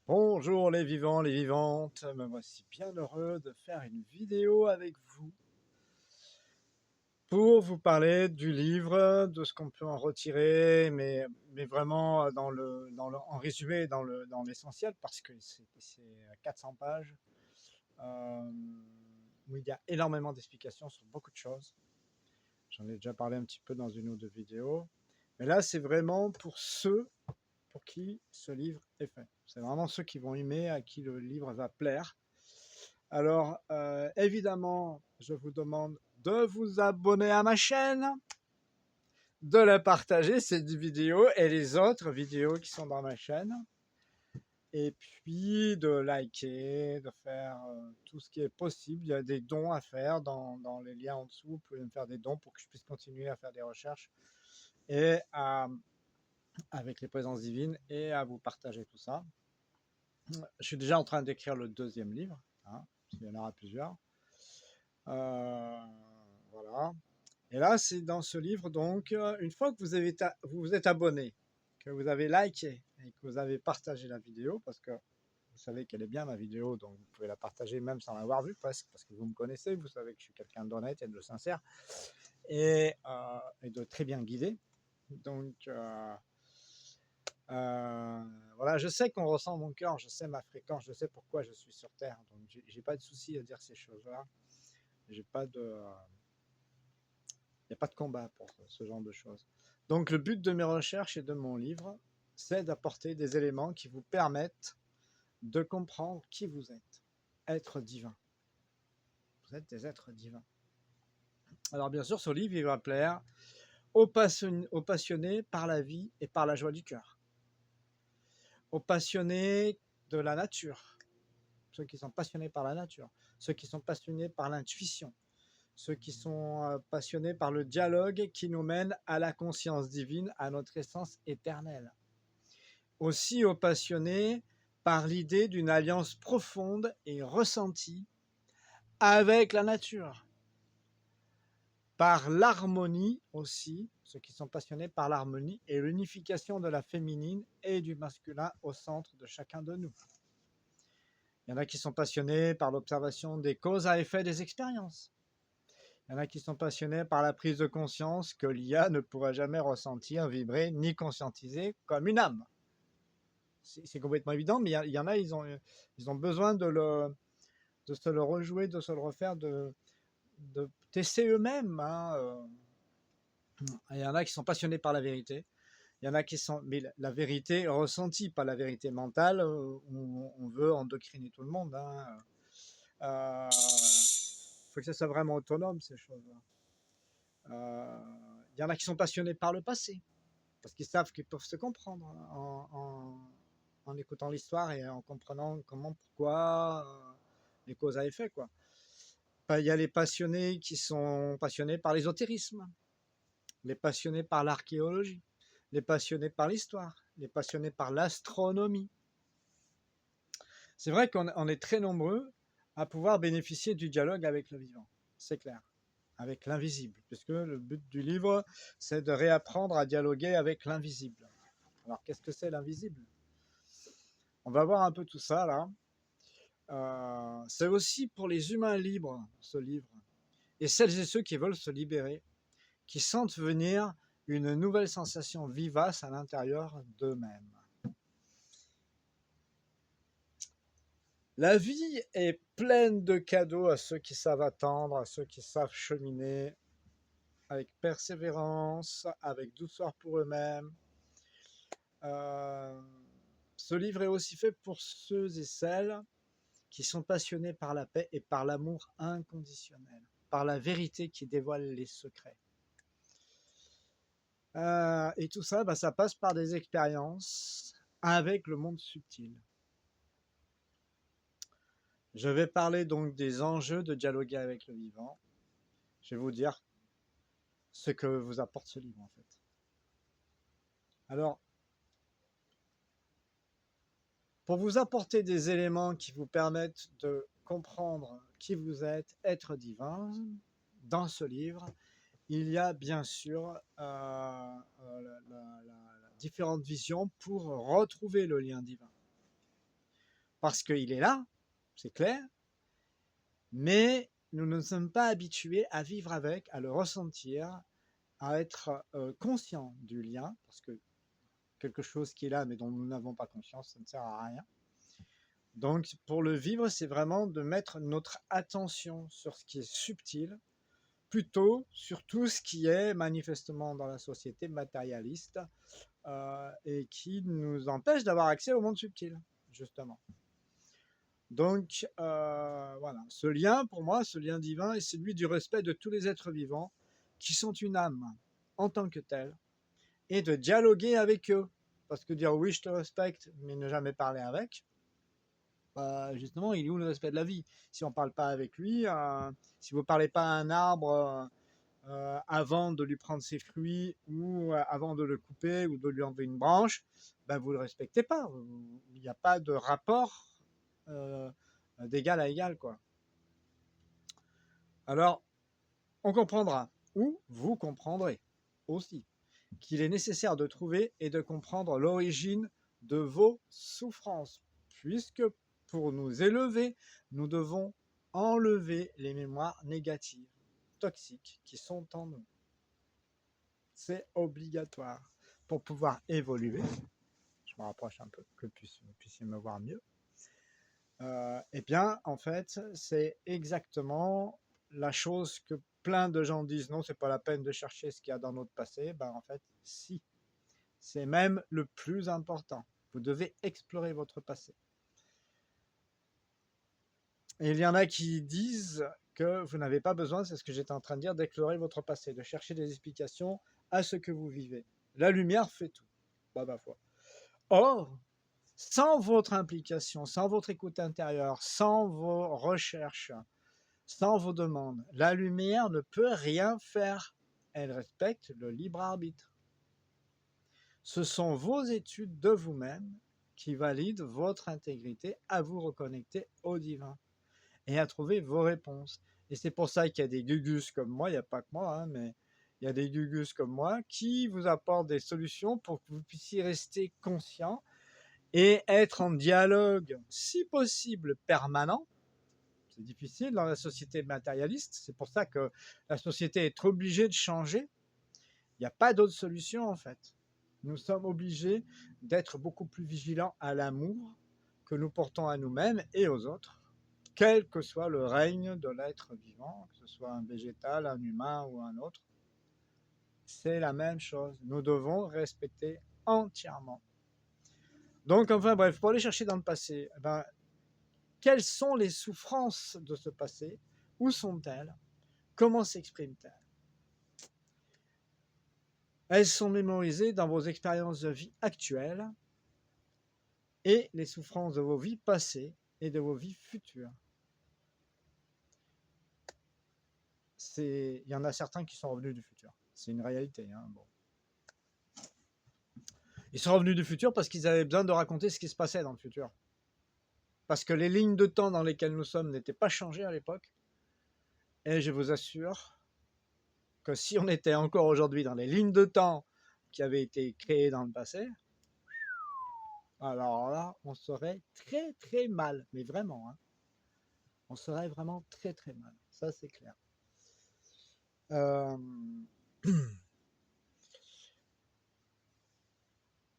Bonjour les vivants, les vivantes, me voici bien heureux de faire une vidéo avec vous pour vous parler du livre, de ce qu'on peut en retirer, mais vraiment en résumé, dans l'essentiel, parce que c'est 400 pages, euh, où il y a énormément d'explications sur beaucoup de choses. J'en ai déjà parlé un petit peu dans une ou deux vidéos, mais là c'est vraiment pour ceux pour qui ce livre est fait. C'est vraiment ceux qui vont aimer, à qui le livre va plaire. Alors, évidemment, je vous demande de vous abonner à ma chaîne, de la partager, cette vidéo et les autres vidéos qui sont dans ma chaîne, et puis de liker, de faire tout ce qui est possible. Il y a des dons à faire dans les liens en dessous. Vous pouvez me faire des dons pour que je puisse continuer à faire des recherches et avec les présences divines et à vous partager tout ça. Je suis déjà en train d'écrire le deuxième livre, hein, parce qu'il y en aura plusieurs. Voilà. Et là, c'est dans ce livre, donc, une fois que vous vous êtes abonné, que vous avez liké et que vous avez partagé la vidéo, parce que vous savez qu'elle est bien ma vidéo, donc vous pouvez la partager même sans l'avoir vue presque, parce que vous me connaissez, vous savez que je suis quelqu'un d'honnête et de sincère et de très bien guidé. Donc, voilà, je sais qu'on ressent mon cœur, je sais ma fréquence, je sais pourquoi je suis sur Terre, donc j'ai pas de souci à dire ces choses-là. J'ai pas de, il n'y a pas de combat pour ce genre de choses. Donc le but de mes recherches et de mon livre, c'est d'apporter des éléments qui vous permettent de comprendre qui vous êtes. Être divin. Vous êtes des êtres divins. Alors bien sûr, ce livre, il va plaire aux passionnés par la vie et par la joie du cœur. Aux passionnés de la nature. Ceux qui sont passionnés par la nature. Ceux qui sont passionnés par l'intuition. Ceux qui sont passionnés par le dialogue qui nous mène à la conscience divine, à notre essence éternelle. Aussi aux passionnés par l'idée d'une alliance profonde et ressentie avec la nature, par l'harmonie aussi, ceux qui sont passionnés par l'harmonie et l'unification de la féminine et du masculin au centre de chacun de nous. Il y en a qui sont passionnés par l'observation des causes à effet des expériences. Il y en a qui sont passionnés par la prise de conscience que l'IA ne pourra jamais ressentir, vibrer, ni conscientiser comme une âme. C'est complètement évident, mais il y en a, ils ont besoin de se le rejouer, de se le refaire, de tester eux-mêmes. Hein. Il y en a qui sont passionnés par la vérité. Il y en a qui sont, mais la vérité ressentie, pas la vérité mentale, où on veut endoctriner tout le monde. Hein. Faut que ça soit vraiment autonome, ces choses-là. Il y en a qui sont passionnés par le passé, parce qu'ils savent qu'ils peuvent se comprendre en écoutant l'histoire et en comprenant comment, pourquoi, les causes à effet, quoi. Il y a les passionnés qui sont passionnés par l'ésotérisme, les passionnés par l'archéologie, les passionnés par l'histoire, les passionnés par l'astronomie. C'est vrai qu'on est très nombreux à pouvoir bénéficier du dialogue avec le vivant, c'est clair, avec l'invisible, puisque le but du livre, c'est de réapprendre à dialoguer avec l'invisible. Alors, qu'est-ce que c'est l'invisible? On va voir un peu tout ça, là. C'est aussi pour les humains libres, ce livre, et celles et ceux qui veulent se libérer, qui sentent venir une nouvelle sensation vivace à l'intérieur d'eux-mêmes. La vie est pleine de cadeaux à ceux qui savent attendre, à ceux qui savent cheminer avec persévérance, avec douceur pour eux-mêmes. Euh, Ce livre est aussi fait pour ceux et celles qui sont passionnés par la paix et par l'amour inconditionnel, par la vérité qui dévoile les secrets. Et tout ça, ça passe par des expériences avec le monde subtil. Je vais parler donc des enjeux de dialoguer avec le vivant. Je vais vous dire ce que vous apporte ce livre en fait. Alors, pour vous apporter des éléments qui vous permettent de comprendre qui vous êtes, être divin, dans ce livre, il y a bien sûr différentes visions pour retrouver le lien divin. parce qu'il est là, c'est clair, mais nous ne sommes pas habitués à vivre avec, à le ressentir, à être conscients du lien, parce que quelque chose qui est là mais dont nous n'avons pas conscience, ça ne sert à rien. Donc pour le vivre, c'est vraiment de mettre notre attention sur ce qui est subtil, plutôt sur tout ce qui est manifestement dans la société matérialiste et qui nous empêche d'avoir accès au monde subtil, justement. Donc voilà, ce lien pour moi, ce lien divin est celui du respect de tous les êtres vivants qui sont une âme en tant que telle, et de dialoguer avec eux. Parce que dire oui, je te respecte, mais ne jamais parler avec, justement, il est où le respect de la vie? Si on ne parle pas avec lui, si vous ne parlez pas à un arbre avant de lui prendre ses fruits ou avant de le couper ou de lui enlever une branche, ben vous ne le respectez pas. Il n'y a pas de rapport d'égal à égal, quoi. Alors, on comprendra, ou vous comprendrez aussi, qu'il est nécessaire de trouver et de comprendre l'origine de vos souffrances, puisque pour nous élever, nous devons enlever les mémoires négatives, toxiques, qui sont en nous. C'est obligatoire pour pouvoir évoluer. Je me rapproche un peu, que vous puissiez me voir mieux. Eh bien, en fait, c'est exactement la chose que plein de gens disent, non, c'est pas la peine de chercher ce qu'il y a dans notre passé. Ben, en fait, si. C'est même le plus important. Vous devez explorer votre passé. Et il y en a qui disent que vous n'avez pas besoin, c'est ce que j'étais en train de dire, d'explorer votre passé, de chercher des explications à ce que vous vivez. La lumière fait tout. Bah, ma foi. Or, sans votre implication, sans votre écoute intérieure, sans vos recherches, sans vos demandes, la lumière ne peut rien faire. Elle respecte le libre arbitre. Ce sont vos études de vous-même qui valident votre intégrité à vous reconnecter au divin et à trouver vos réponses. Et c'est pour ça qu'il y a des gugus comme moi, il n'y a pas que moi, hein, mais il y a des gugus comme moi qui vous apportent des solutions pour que vous puissiez rester conscient et être en dialogue, si possible, permanent. C'est difficile dans la société matérialiste, c'est pour ça que la société est obligée de changer. Il n'y a pas d'autre solution en fait. Nous sommes obligés d'être beaucoup plus vigilants à l'amour que nous portons à nous-mêmes et aux autres, quel que soit le règne de l'être vivant, que ce soit un végétal, un humain ou un autre. C'est la même chose. Nous devons respecter entièrement. Donc, enfin bref, pour aller chercher dans le passé, quelles sont les souffrances de ce passé? Où sont-elles? Comment s'expriment-elles? Elles sont mémorisées dans vos expériences de vie actuelles et les souffrances de vos vies passées et de vos vies futures. Il y en a certains qui sont revenus du futur. C'est une réalité. Hein, bon. Ils sont revenus du futur parce qu'ils avaient besoin de raconter ce qui se passait dans le futur. Parce que les lignes de temps dans lesquelles nous sommes n'étaient pas changées à l'époque. Et je vous assure que si on était encore aujourd'hui dans les lignes de temps qui avaient été créées dans le passé, alors là, on serait très très mal. Mais vraiment, hein. On serait vraiment très très mal. Ça, c'est clair.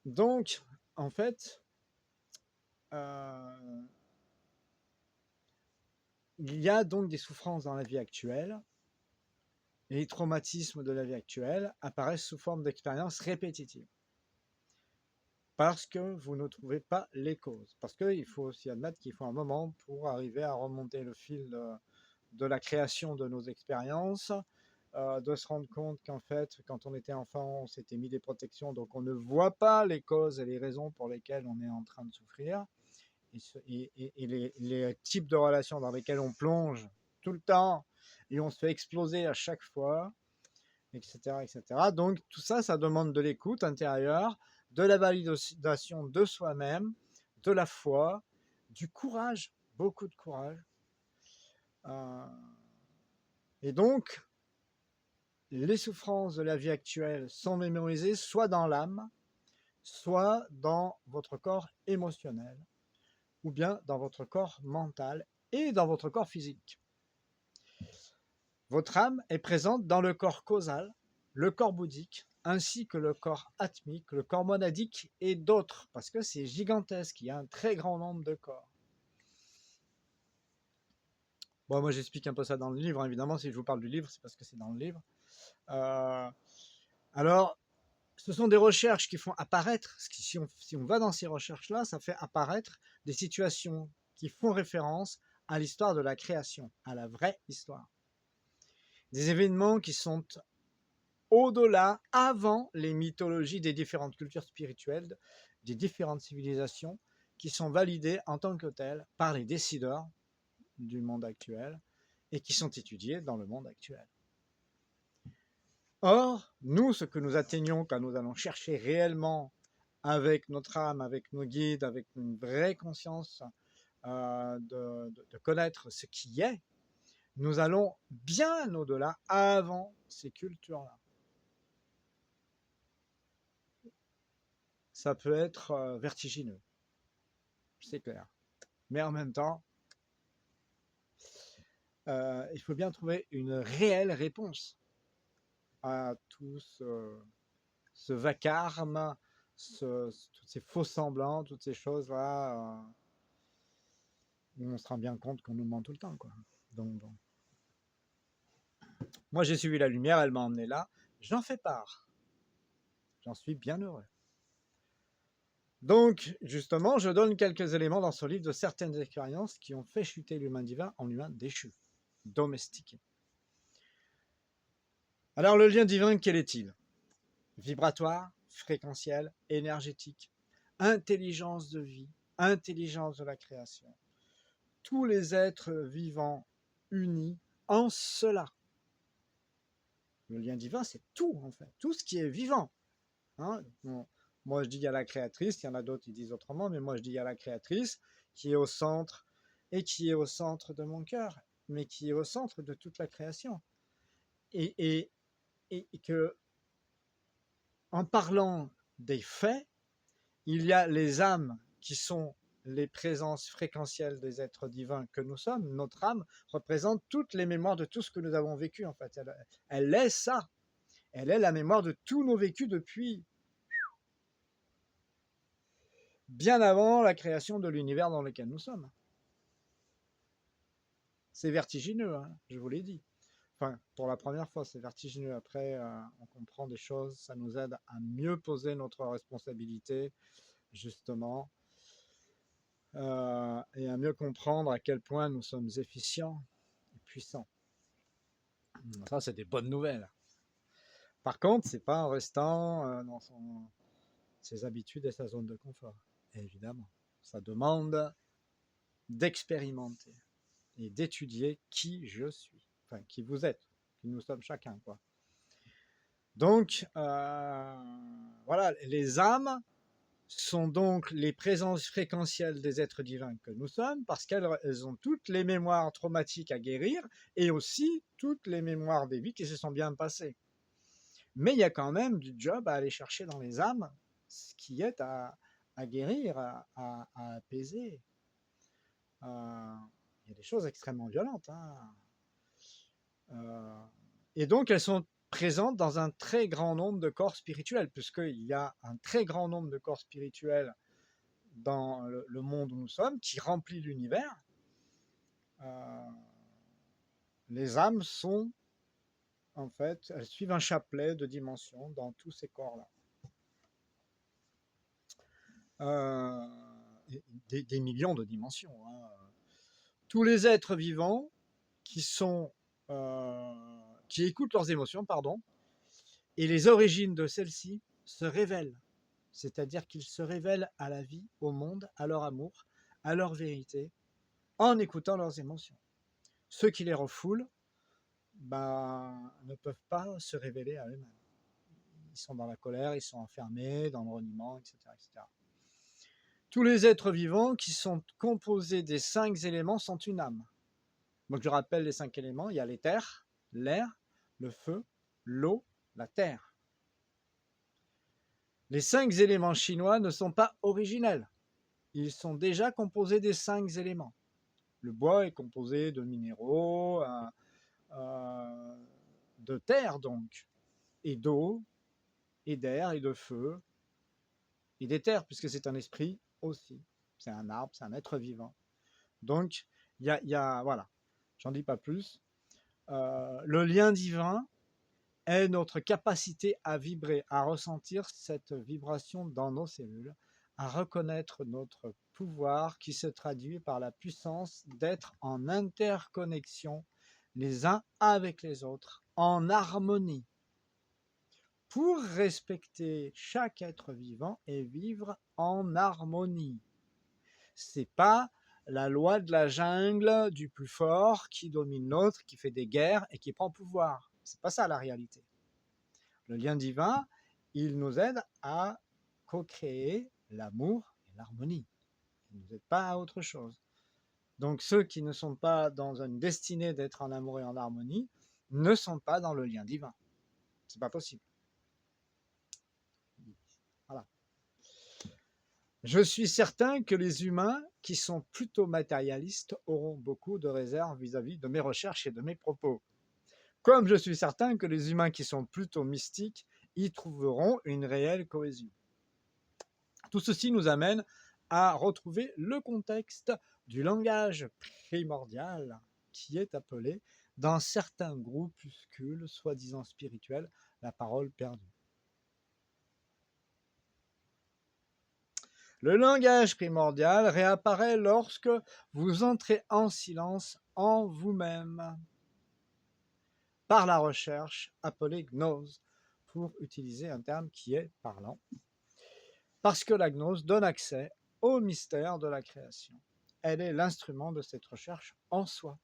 Donc, en fait, il y a donc des souffrances dans la vie actuelle, et les traumatismes de la vie actuelle apparaissent sous forme d'expériences répétitives. Parce que vous ne trouvez pas les causes. Parce qu'il faut aussi admettre qu'il faut un moment pour arriver à remonter le fil de la création de nos expériences, de se rendre compte qu'en fait, quand on était enfant, on s'était mis des protections, donc on ne voit pas les causes et les raisons pour lesquelles on est en train de souffrir, et les types de relations dans lesquelles on plonge tout le temps, et on se fait exploser à chaque fois, etc., etc. Donc tout ça, ça demande de l'écoute intérieure, de la validation de soi-même, de la foi, du courage, beaucoup de courage. Et donc, les souffrances de la vie actuelle sont mémorisées soit dans l'âme, soit dans votre corps émotionnel, ou bien dans votre corps mental et dans votre corps physique. Votre âme est présente dans le corps causal, le corps bouddhique, ainsi que le corps atmique, le corps monadique et d'autres, parce que c'est gigantesque, il y a un très grand nombre de corps. Bon, moi j'explique un peu ça dans le livre, hein. Évidemment, si je vous parle du livre, c'est parce que c'est dans le livre. Alors, ce sont des recherches qui font apparaître, si on va dans ces recherches-là, ça fait apparaître des situations qui font référence à l'histoire de la création, à la vraie histoire. Des événements qui sont au-delà, avant les mythologies des différentes cultures spirituelles, des différentes civilisations, qui sont validées en tant que telles par les décideurs du monde actuel et qui sont étudiées dans le monde actuel. Or, nous, ce que nous atteignons quand nous allons chercher réellement avec notre âme, avec nos guides, avec une vraie conscience de connaître ce qui est, nous allons bien au-delà, avant ces cultures-là. Ça peut être vertigineux, c'est clair. Mais en même temps, il faut bien trouver une réelle réponse à tout ce vacarme, tous ces faux semblants, toutes ces choses-là, où on se rend bien compte qu'on nous ment tout le temps, quoi. Donc, bon. Moi, j'ai suivi la lumière, elle m'a emmené là. J'en fais part. J'en suis bien heureux. Donc, justement, je donne quelques éléments dans ce livre de certaines expériences qui ont fait chuter l'humain divin en humain déchu, domestiqué. Alors, le lien divin, quel est-il? Vibratoire, fréquentiel, énergétique, intelligence de vie, intelligence de la création. Tous les êtres vivants unis en cela. Le lien divin, c'est tout, en fait, tout ce qui est vivant. Hein, bon, moi, je dis il y a la créatrice, il y en a d'autres qui disent autrement, mais moi, je dis il y a la créatrice qui est au centre et qui est au centre de mon cœur, mais qui est au centre de toute la création. Et que, en parlant des faits, il y a les âmes qui sont les présences fréquentielles des êtres divins que nous sommes. Notre âme représente toutes les mémoires de tout ce que nous avons vécu, en fait. Elle est ça. Elle est la mémoire de tous nos vécus depuis bien avant la création de l'univers dans lequel nous sommes. C'est vertigineux, hein, je vous l'ai dit. Enfin, pour la première fois, c'est vertigineux. Après, on comprend des choses, ça nous aide à mieux poser notre responsabilité, justement, et à mieux comprendre à quel point nous sommes efficients et puissants. Ça, c'est des bonnes nouvelles. Par contre, c'est pas en restant dans ses habitudes et sa zone de confort. Et évidemment, ça demande d'expérimenter et d'étudier qui je suis, enfin qui vous êtes, qui nous sommes chacun, quoi. Donc, voilà, les âmes sont donc les présences fréquentielles des êtres divins que nous sommes, parce qu'elles ont toutes les mémoires traumatiques à guérir et aussi toutes les mémoires des vies qui se sont bien passées. Mais il y a quand même du job à aller chercher dans les âmes, ce qui est à guérir, à apaiser. Il y a des choses extrêmement violentes, hein. Et donc, elles sont présentes dans un très grand nombre de corps spirituels, puisqu'il y a un très grand nombre de corps spirituels dans le monde où nous sommes, qui remplit l'univers. Les âmes sont, en fait, elles suivent un chapelet de dimensions dans tous ces corps-là. Des millions de dimensions, hein. Tous les êtres vivants qui écoutent leurs émotions, pardon, et les origines de celles-ci se révèlent. C'est-à-dire qu'ils se révèlent à la vie, au monde, à leur amour, à leur vérité, en écoutant leurs émotions. Ceux qui les refoulent ne peuvent pas se révéler à eux-mêmes. Ils sont dans la colère, ils sont enfermés, dans le reniement, etc., etc. Tous les êtres vivants qui sont composés des 5 éléments sont une âme. Donc je rappelle les 5 éléments, il y a l'éther, l'air, le feu, l'eau, la terre. Les 5 éléments chinois ne sont pas originels. ils sont déjà composés des 5 éléments. Le bois est composé de minéraux, de terre donc, et d'eau, et d'air, et de feu, et d'éther, puisque c'est un esprit aussi. C'est un arbre, c'est un être vivant. Donc, voilà, j'en dis pas plus. Le lien divin est notre capacité à vibrer, à ressentir cette vibration dans nos cellules, à reconnaître notre pouvoir qui se traduit par la puissance d'être en interconnexion les uns avec les autres, en harmonie, pour respecter chaque être vivant et vivre en harmonie. C'est pas la loi de la jungle du plus fort qui domine l'autre, qui fait des guerres et qui prend pouvoir. C'est pas ça la réalité. Le lien divin, il nous aide à co-créer l'amour et l'harmonie. Il ne nous aide pas à autre chose. Donc ceux qui ne sont pas dans une destinée d'être en amour et en harmonie ne sont pas dans le lien divin. C'est pas possible. Voilà. Je suis certain que les humains qui sont plutôt matérialistes auront beaucoup de réserves vis-à-vis de mes recherches et de mes propos. Comme je suis certain que les humains qui sont plutôt mystiques y trouveront une réelle cohésion. Tout ceci nous amène à retrouver le contexte du langage primordial qui est appelé, dans certains groupuscules soi-disant spirituels, la parole perdue. Le langage primordial réapparaît lorsque vous entrez en silence en vous-même, par la recherche appelée gnose, pour utiliser un terme qui est parlant, parce que la gnose donne accès au mystère de la création. Elle est l'instrument de cette recherche en soi.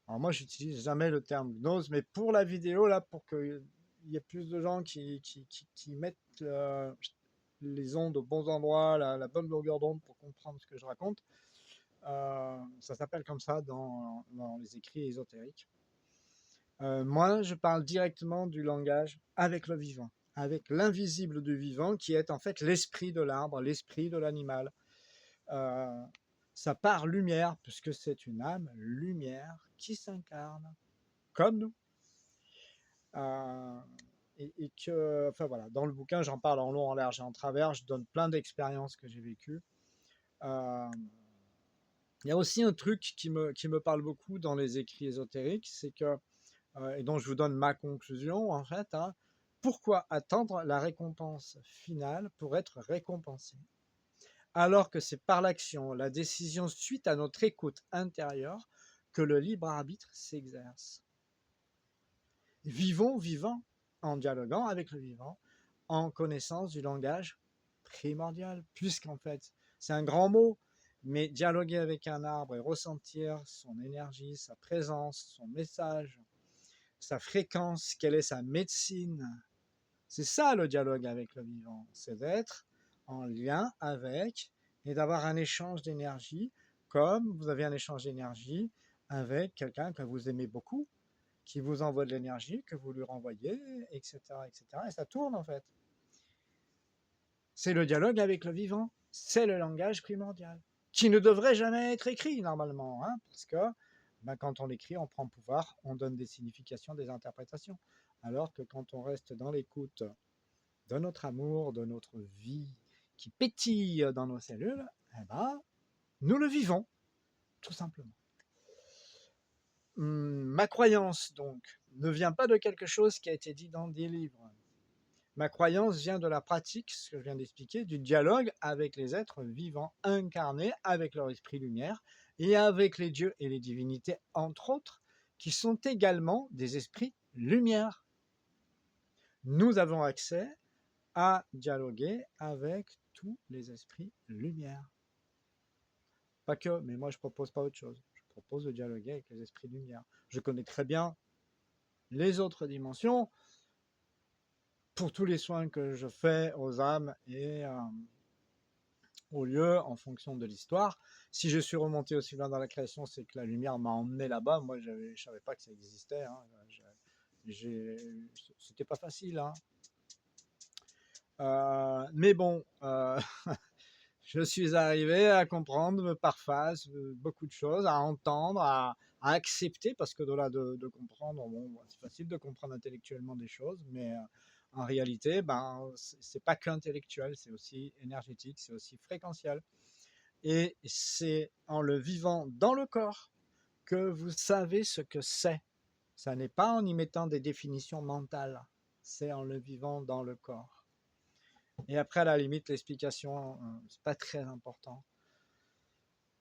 Alors moi, j'utilise jamais le terme gnose, mais pour la vidéo, là, pour qu'il y ait plus de gens qui mettent les ondes aux bons endroits, la bonne longueur d'onde pour comprendre ce que je raconte, ça s'appelle comme ça dans les écrits ésotériques. Moi, je parle directement du langage avec le vivant, avec l'invisible du vivant qui est en fait l'esprit de l'arbre, l'esprit de l'animal. Ça part lumière, puisque c'est une âme lumière qui s'incarne comme nous. Et que, enfin voilà, dans le bouquin, j'en parle en long, en large et en travers, je donne plein d'expériences que j'ai vécues. Il y a aussi un truc qui me parle beaucoup dans les écrits ésotériques, c'est que, et dont je vous donne ma conclusion en fait, hein, pourquoi attendre la récompense finale pour être récompensé, alors que c'est par l'action, la décision suite à notre écoute intérieure que le libre arbitre s'exerce. Vivons vivant en dialoguant avec le vivant, en connaissance du langage primordial, puisqu'en fait, c'est un grand mot, mais dialoguer avec un arbre et ressentir son énergie, sa présence, son message, sa fréquence, quelle est sa médecine, c'est ça le dialogue avec le vivant, c'est d'être en lien avec et d'avoir un échange d'énergie, comme vous avez un échange d'énergie avec quelqu'un que vous aimez beaucoup, qui vous envoie de l'énergie, que vous lui renvoyez, etc., etc. Et ça tourne en fait. C'est le dialogue avec le vivant, c'est le langage primordial, qui ne devrait jamais être écrit normalement, hein, parce que quand on l'écrit, on prend pouvoir, on donne des significations, des interprétations. Alors que quand on reste dans l'écoute de notre amour, de notre vie qui pétille dans nos cellules, eh ben, nous le vivons, tout simplement. Ma croyance, donc, ne vient pas de quelque chose qui a été dit dans des livres. Ma croyance vient de la pratique, ce que je viens d'expliquer, du dialogue avec les êtres vivants incarnés, avec leur esprit lumière, et avec les dieux et les divinités, entre autres, qui sont également des esprits lumière. Nous avons accès à dialoguer avec tous les esprits lumière. Pas que, mais moi je propose pas autre chose. Je propose de dialoguer avec les esprits lumière. Je connais très bien les autres dimensions pour tous les soins que je fais aux âmes et aux lieux en fonction de l'histoire. Si je suis remonté aussi loin dans la création, c'est que la lumière m'a emmené là-bas. Moi, je ne savais pas que ça existait. Hein. C'était pas facile. Hein. Mais bon, Je suis arrivé à comprendre par phase beaucoup de choses, à entendre, à accepter, parce qu'au-delà de comprendre, bon, c'est facile de comprendre intellectuellement des choses, mais en réalité, ben, c'est pas qu'intellectuel, c'est aussi énergétique, c'est aussi fréquentiel. Et c'est en le vivant dans le corps que vous savez ce que c'est. Ça n'est pas en y mettant des définitions mentales, c'est en le vivant dans le corps. Et après, à la limite, l'explication, c'est pas très important.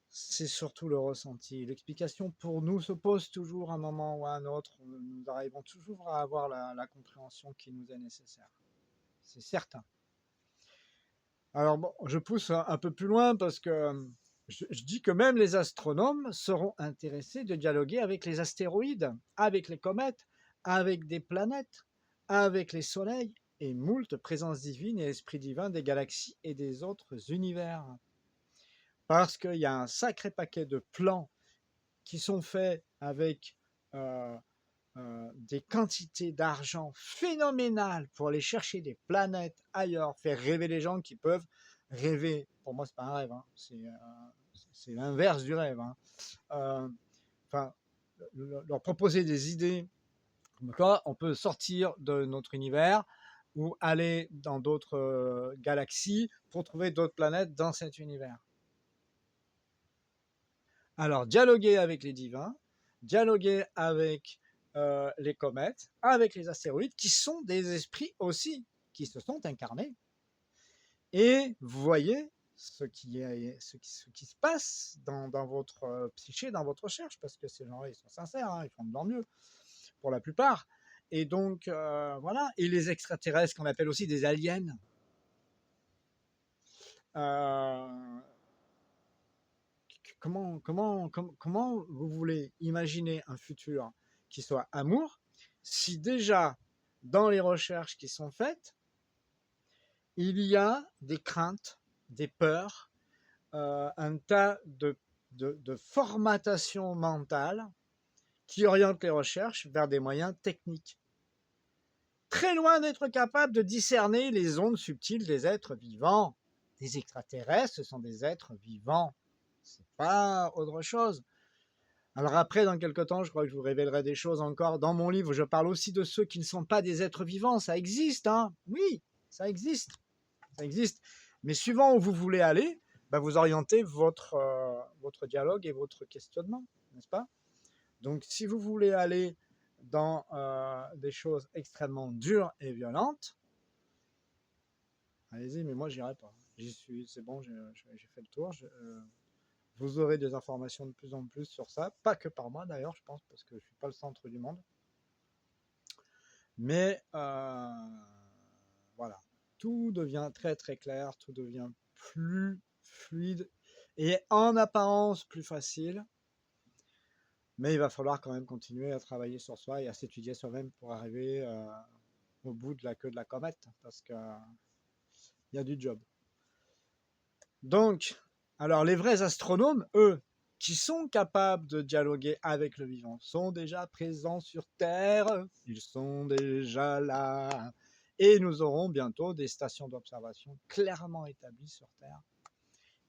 C'est surtout le ressenti. L'explication pour nous se pose toujours à un moment ou à un autre. Nous arrivons toujours à avoir la compréhension qui nous est nécessaire. C'est certain. Alors bon, je pousse un peu plus loin parce que je dis que même les astronomes seront intéressés de dialoguer avec les astéroïdes, avec les comètes, avec des planètes, avec les soleils et moult présences divines et esprits divins des galaxies et des autres univers. Parce qu'il y a un sacré paquet de plans qui sont faits avec euh, des quantités d'argent phénoménales pour aller chercher des planètes ailleurs, faire rêver les gens qui peuvent rêver. Pour moi, c'est pas un rêve, hein. C'est l'inverse du rêve. Hein. Enfin, leur proposer des idées comme quoi on peut sortir de notre univers ou aller dans d'autres galaxies pour trouver d'autres planètes dans cet univers. Alors, dialoguer avec les divins, dialoguer avec les comètes, avec les astéroïdes, qui sont des esprits aussi, qui se sont incarnés. Et vous voyez ce qui se passe dans votre psyché, dans votre recherche, parce que ces gens-là, ils sont sincères, hein, ils font de leur mieux, pour la plupart. Et donc, voilà. Et les extraterrestres, qu'on appelle aussi des aliens, euh, comment vous voulez imaginer un futur qui soit amour si déjà dans les recherches qui sont faites, il y a des craintes, des peurs, un tas de formatation mentale qui oriente les recherches vers des moyens techniques. Très loin d'être capable de discerner les ondes subtiles des êtres vivants. Les extraterrestres, ce sont des êtres vivants. C'est pas autre chose. Alors après, dans quelques temps, je crois que je vous révélerai des choses encore. Dans mon livre, je parle aussi de ceux qui ne sont pas des êtres vivants. Ça existe, hein. Oui, ça existe. Ça existe. Mais suivant où vous voulez aller, bah, vous orientez votre dialogue et votre questionnement, n'est-ce pas? Donc, si vous voulez aller dans des choses extrêmement dures et violentes, allez-y, mais moi, j'irai pas. J'y suis, c'est bon, j'ai fait le tour. Vous aurez des informations de plus en plus sur ça, pas que par moi d'ailleurs, je pense, parce que je ne suis pas le centre du monde. Mais voilà, tout devient très très clair, tout devient plus fluide et en apparence plus facile. Mais il va falloir quand même continuer à travailler sur soi et à s'étudier soi-même pour arriver au bout de la queue de la comète, parce qu'il y a du job. Donc, alors les vrais astronomes, eux, qui sont capables de dialoguer avec le vivant, sont déjà présents sur Terre, ils sont déjà là. Et nous aurons bientôt des stations d'observation clairement établies sur Terre,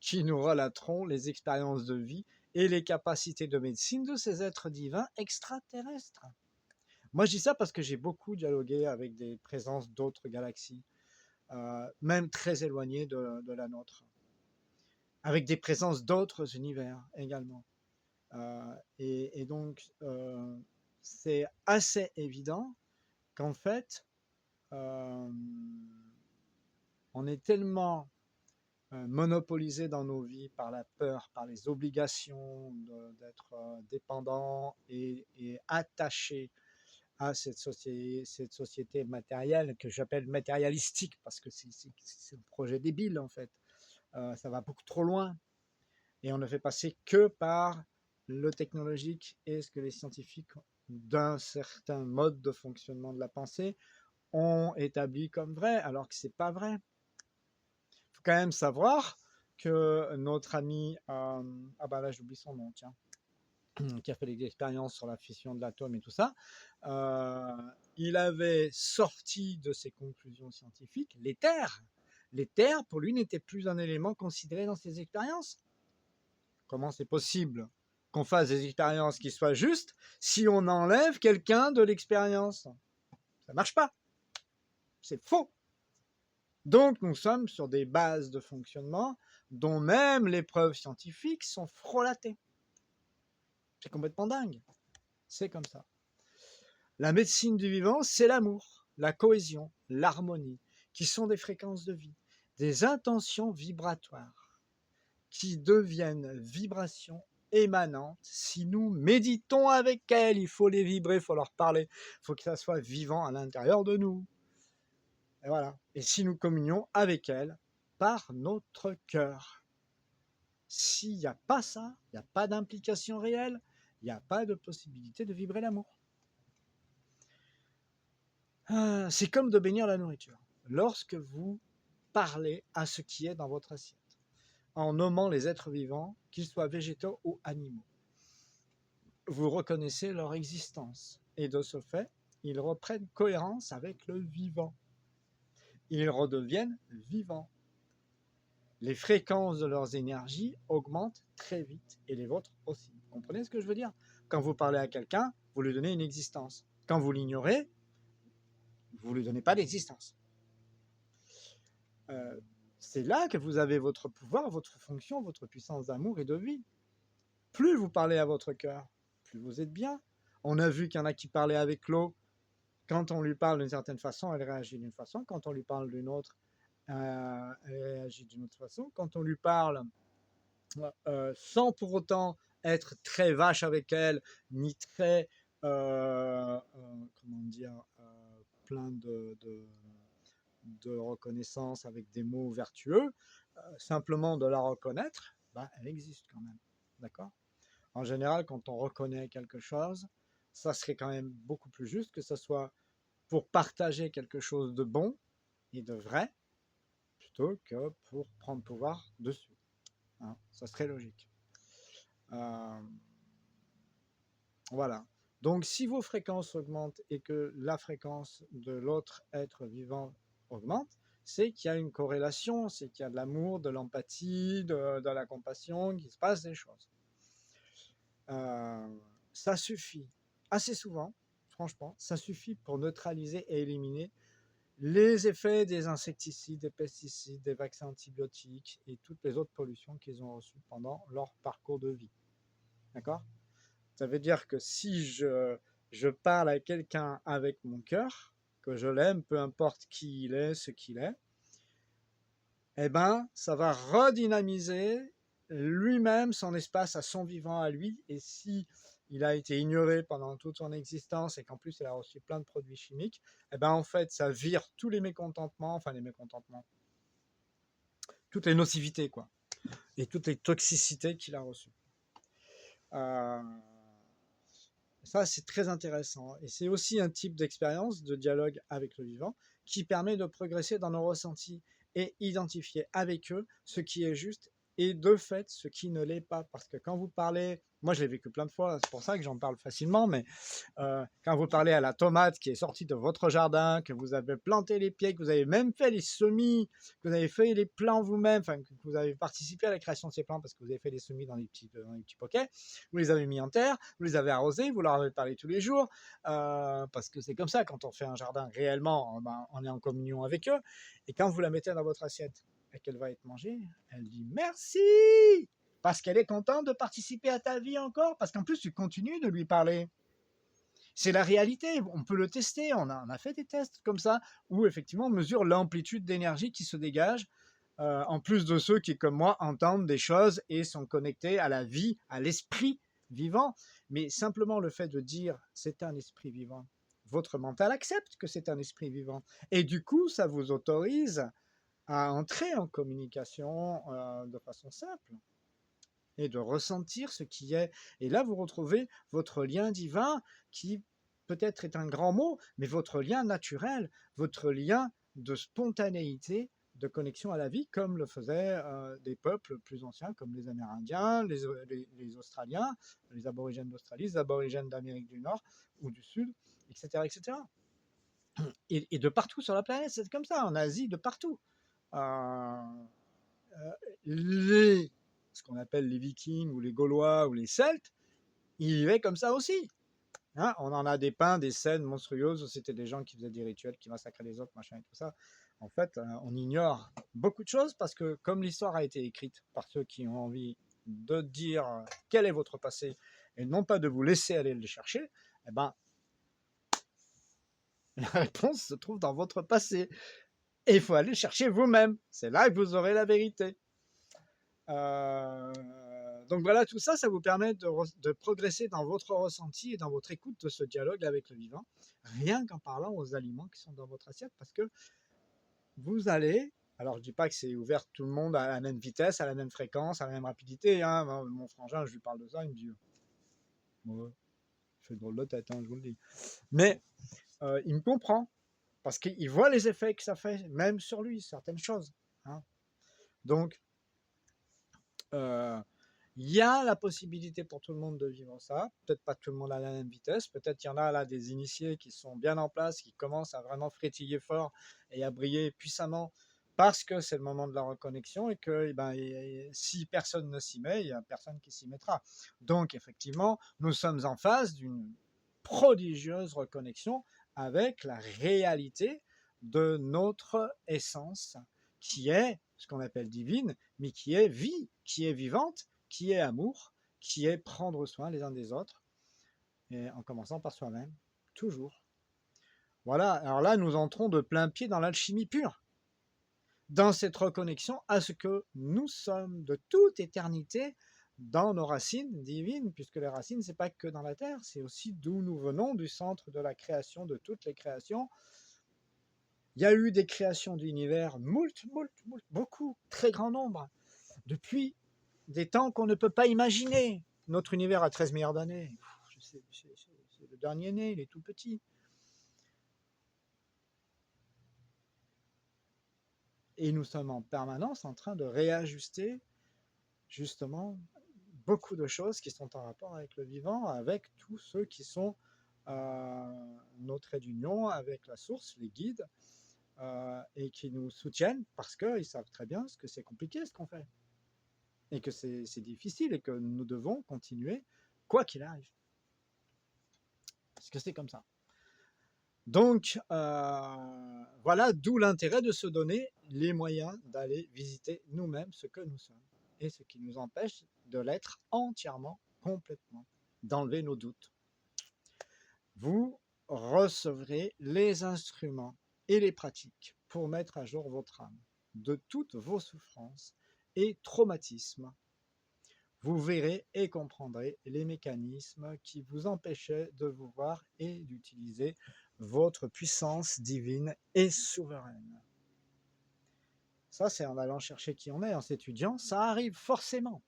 qui nous relateront les expériences de vie et les capacités de médecine de ces êtres divins extraterrestres. Moi, je dis ça parce que j'ai beaucoup dialogué avec des présences d'autres galaxies, même très éloignées de la nôtre, avec des présences d'autres univers également. Et donc, c'est assez évident qu'en fait, on est tellement monopolisé dans nos vies par la peur, par les obligations d'être dépendant et attaché à cette société matérielle que j'appelle matérialistique, parce que c'est un projet débile en fait. Ça va beaucoup trop loin et on ne fait passer que par le technologique et ce que les scientifiques d'un certain mode de fonctionnement de la pensée ont établi comme vrai, alors que c'est pas vrai. Il faut quand même savoir que notre ami, ah bah là j'oublie son nom, tiens, qui a fait des expériences sur la fission de l'atome et tout ça, il avait sorti de ses conclusions scientifiques l'éther, L'éther, pour lui, n'était plus un élément considéré dans ses expériences. Comment c'est possible qu'on fasse des expériences qui soient justes si on enlève quelqu'un de l'expérience? Ça ne marche pas. C'est faux. Donc, nous sommes sur des bases de fonctionnement dont même les preuves scientifiques sont frelatées. C'est complètement dingue. C'est comme ça. La médecine du vivant, c'est l'amour, la cohésion, l'harmonie, qui sont des fréquences de vie, des intentions vibratoires, qui deviennent vibrations émanantes si nous méditons avec elles. Il faut les vibrer, il faut leur parler, il faut que ça soit vivant à l'intérieur de nous. Et voilà. Et si nous communions avec elles par notre cœur. S'il n'y a pas ça, il n'y a pas d'implication réelle, il n'y a pas de possibilité de vibrer l'amour. C'est comme de bénir la nourriture. Lorsque vous parlez à ce qui est dans votre assiette, en nommant les êtres vivants, qu'ils soient végétaux ou animaux, vous reconnaissez leur existence. Et de ce fait, ils reprennent cohérence avec le vivant. Ils redeviennent vivants. Les fréquences de leurs énergies augmentent très vite, et les vôtres aussi. Vous comprenez ce que je veux dire? Quand vous parlez à quelqu'un, vous lui donnez une existence. Quand vous l'ignorez, vous ne lui donnez pas d'existence. C'est là que vous avez votre pouvoir, votre fonction, votre puissance d'amour et de vie. Plus vous parlez à votre cœur, plus vous êtes bien. On a vu qu'il y en a qui parlaient avec l'eau. Quand on lui parle d'une certaine façon, elle réagit d'une façon. Quand on lui parle d'une autre, elle réagit d'une autre façon. Quand on lui parle sans pour autant être très vache avec elle, ni très, comment dire, plein de reconnaissance avec des mots vertueux, simplement de la reconnaître, bah, elle existe quand même. D'accord? En général, quand on reconnaît quelque chose, ça serait quand même beaucoup plus juste que ce soit pour partager quelque chose de bon et de vrai, plutôt que pour prendre pouvoir dessus. Hein, ça serait logique. Voilà. Donc, si vos fréquences augmentent et que la fréquence de l'autre être vivant augmente, c'est qu'il y a une corrélation, c'est qu'il y a de l'amour, de l'empathie, de la compassion, qu'il se passe des choses. Ça suffit assez souvent, franchement, ça suffit pour neutraliser et éliminer les effets des insecticides, des pesticides, des vaccins antibiotiques et toutes les autres pollutions qu'ils ont reçues pendant leur parcours de vie. D'accord? Ça veut dire que si je parle à quelqu'un avec mon cœur, que je l'aime, peu importe qui il est, ce qu'il est, eh ben, ça va redynamiser lui-même son espace à son vivant à lui. Et si il a été ignoré pendant toute son existence et qu'en plus il a reçu plein de produits chimiques, eh ben, en fait, ça vire tous les mécontentements, enfin les mécontentements, toutes les nocivités, quoi, et toutes les toxicités qu'il a reçues. Ça, c'est très intéressant. Et c'est aussi un type d'expérience de dialogue avec le vivant qui permet de progresser dans nos ressentis et identifier avec eux ce qui est juste et de fait ce qui ne l'est pas. Parce que quand vous parlez, moi je l'ai vécu plein de fois, c'est pour ça que j'en parle facilement, mais quand vous parlez à la tomate qui est sortie de votre jardin, que vous avez planté les pieds, que vous avez même fait les semis, que vous avez fait les plants vous-même, enfin que vous avez participé à la création de ces plants parce que vous avez fait les semis dans les petits poquets, vous les avez mis en terre, vous les avez arrosés, vous leur avez parlé tous les jours, parce que c'est comme ça, quand on fait un jardin réellement, ben, on est en communion avec eux, et quand vous la mettez dans votre assiette et qu'elle va être mangée, elle dit merci, parce qu'elle est contente de participer à ta vie encore, parce qu'en plus tu continues de lui parler. C'est la réalité, on peut le tester, on a fait des tests comme ça, où effectivement on mesure l'amplitude d'énergie qui se dégage, en plus de ceux qui, comme moi, entendent des choses et sont connectés à la vie, à l'esprit vivant. Mais simplement le fait de dire c'est un esprit vivant, votre mental accepte que c'est un esprit vivant. Et du coup, ça vous autorise à entrer en communication de façon simple et de ressentir ce qui est. Et là, vous retrouvez votre lien divin qui peut-être est un grand mot, mais votre lien naturel, votre lien de spontanéité, de connexion à la vie, comme le faisaient des peuples plus anciens, comme les Amérindiens, les Australiens, les aborigènes d'Australie, les aborigènes d'Amérique du Nord ou du Sud, etc. etc. Et de partout sur la planète, c'est comme ça, en Asie, de partout. euh, ce qu'on appelle les Vikings ou les Gaulois ou les Celtes, ils vivaient comme ça aussi. Hein, on en a dépeint des scènes monstrueuses où c'était des gens qui faisaient des rituels, qui massacraient les autres, machin et tout ça. En fait, on ignore beaucoup de choses parce que comme l'histoire a été écrite par ceux qui ont envie de dire quel est votre passé et non pas de vous laisser aller le chercher, eh ben, la réponse se trouve dans votre passé. Et il faut aller le chercher vous-même. C'est là que vous aurez la vérité. Donc voilà, tout ça, ça vous permet de progresser dans votre ressenti et dans votre écoute de ce dialogue avec le vivant, rien qu'en parlant aux aliments qui sont dans votre assiette, parce que vous allez, alors je dis pas que c'est ouvert tout le monde à la même vitesse, à la même fréquence, à la même rapidité, hein. Mon frangin, je lui parle de ça, il me dit, ouais, je fais drôle de tête, hein, je vous le dis. Mais il me comprend, parce qu'il voit les effets que ça fait, même sur lui, certaines choses. Hein. Donc, il y a la possibilité pour tout le monde de vivre ça. Peut-être pas tout le monde à la même vitesse. Peut-être qu'il y en a là des initiés qui sont bien en place, qui commencent à vraiment frétiller fort et à briller puissamment parce que c'est le moment de la reconnexion et que si personne ne s'y met, il n'y a personne qui s'y mettra. Donc effectivement, nous sommes en phase d'une prodigieuse reconnexion avec la réalité de notre essence qui est ce qu'on appelle divine, mais qui est vie, qui est vivante, qui est amour, qui est prendre soin les uns des autres, et en commençant par soi-même, toujours. Voilà, alors là, nous entrons de plein pied dans l'alchimie pure, dans cette reconnexion à ce que nous sommes de toute éternité dans nos racines divines, puisque les racines, c'est pas que dans la terre, c'est aussi d'où nous venons, du centre de la création, de toutes les créations. Il y a eu des créations d'univers, beaucoup, très grand nombre, depuis des temps qu'on ne peut pas imaginer. Notre univers a 13 milliards d'années. C'est le dernier né, il est tout petit. Et nous sommes en permanence en train de réajuster justement beaucoup de choses qui sont en rapport avec le vivant, avec tous ceux qui sont nos traits d'union, avec la source, les guides, et qui nous soutiennent parce qu'ils savent très bien ce que c'est compliqué ce qu'on fait. Et que c'est difficile et que nous devons continuer quoi qu'il arrive. Parce que c'est comme ça. Donc, voilà, d'où l'intérêt de se donner les moyens d'aller visiter nous-mêmes ce que nous sommes et ce qui nous empêche de l'être entièrement, complètement, d'enlever nos doutes. Vous recevrez les instruments et les pratiques pour mettre à jour votre âme de toutes vos souffrances et traumatismes. Vous verrez et comprendrez les mécanismes qui vous empêchaient de vous voir et d'utiliser votre puissance divine et souveraine. Ça, c'est en allant chercher qui on est, en s'étudiant, ça arrive forcément.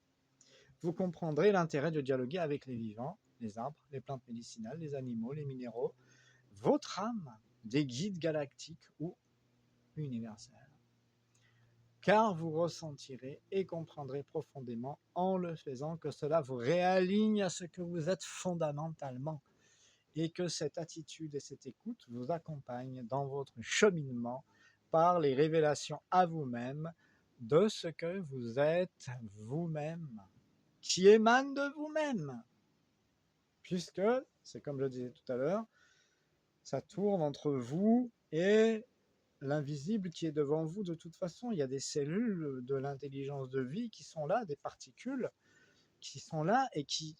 Vous comprendrez l'intérêt de dialoguer avec les vivants, les arbres, les plantes médicinales, les animaux, les minéraux, votre âme, des guides galactiques ou universels. Car vous ressentirez et comprendrez profondément en le faisant que cela vous réaligne à ce que vous êtes fondamentalement et que cette attitude et cette écoute vous accompagnent dans votre cheminement par les révélations à vous-même de ce que vous êtes vous-même, qui émane de vous-même. Puisque, c'est comme je le disais tout à l'heure, ça tourne entre vous et l'invisible qui est devant vous de toute façon. Il y a des cellules de l'intelligence de vie qui sont là, des particules qui sont là et qui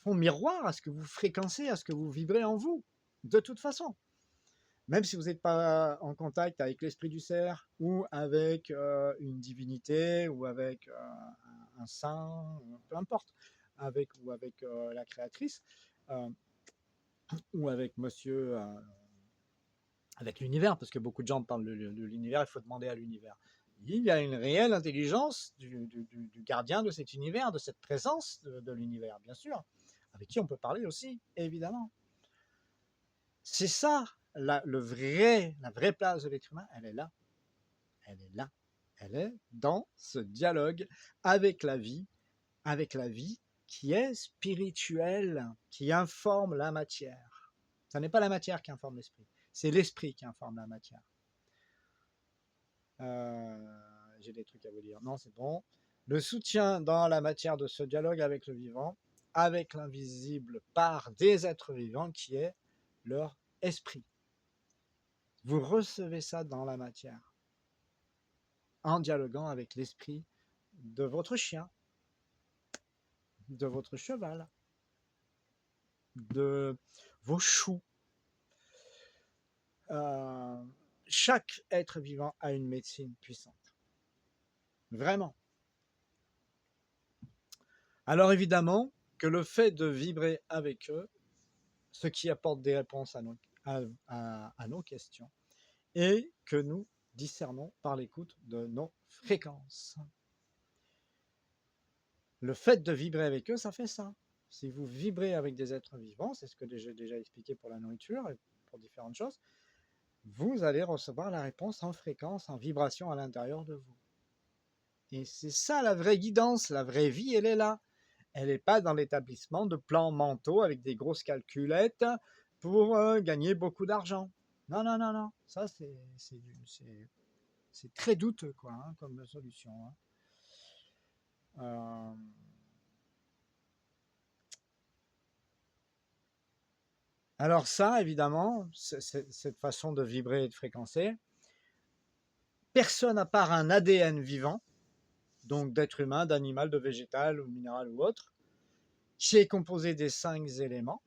font miroir à ce que vous fréquencez, à ce que vous vibrez en vous, de toute façon. Même si vous n'êtes pas en contact avec l'esprit du cerf ou avec une divinité ou avec un saint, peu importe, ou avec la créatrice, ou avec monsieur avec l'univers, parce que beaucoup de gens parlent de l'univers, il faut demander à l'univers. Il y a une réelle intelligence du gardien de cet univers, de cette présence de l'univers, bien sûr, avec qui on peut parler aussi, évidemment. C'est ça, la vraie place de l'être humain, elle est là. Elle est là. Elle est dans ce dialogue avec la vie qui est spirituelle, qui informe la matière. Ce n'est pas la matière qui informe l'esprit, c'est l'esprit qui informe la matière. J'ai des trucs à vous dire. Non, c'est bon. Le soutien dans la matière de ce dialogue avec le vivant, avec l'invisible par des êtres vivants qui est leur esprit. Vous recevez ça dans la matière en dialoguant avec l'esprit de votre chien, de votre cheval, de vos choux. Chaque être vivant a une médecine puissante. Vraiment. Alors évidemment que le fait de vibrer avec eux, ce qui apporte des réponses à nos questions, et que nous discernons par l'écoute de nos fréquences. Le fait de vibrer avec eux, ça fait ça. Si vous vibrez avec des êtres vivants, c'est ce que j'ai déjà expliqué pour la nourriture et pour différentes choses, vous allez recevoir la réponse en fréquence, en vibration à l'intérieur de vous. Et c'est ça la vraie guidance, la vraie vie, elle est là. Elle n'est pas dans l'établissement de plans mentaux avec des grosses calculettes pour gagner beaucoup d'argent. Non, non, non, non. Ça, c'est très douteux, quoi, hein, comme solution. Hein. Alors ça, évidemment, cette façon de vibrer et de fréquencer, personne à part un ADN vivant, donc d'être humain, d'animal, de végétal ou minéral ou autre, qui est composé des 5 éléments.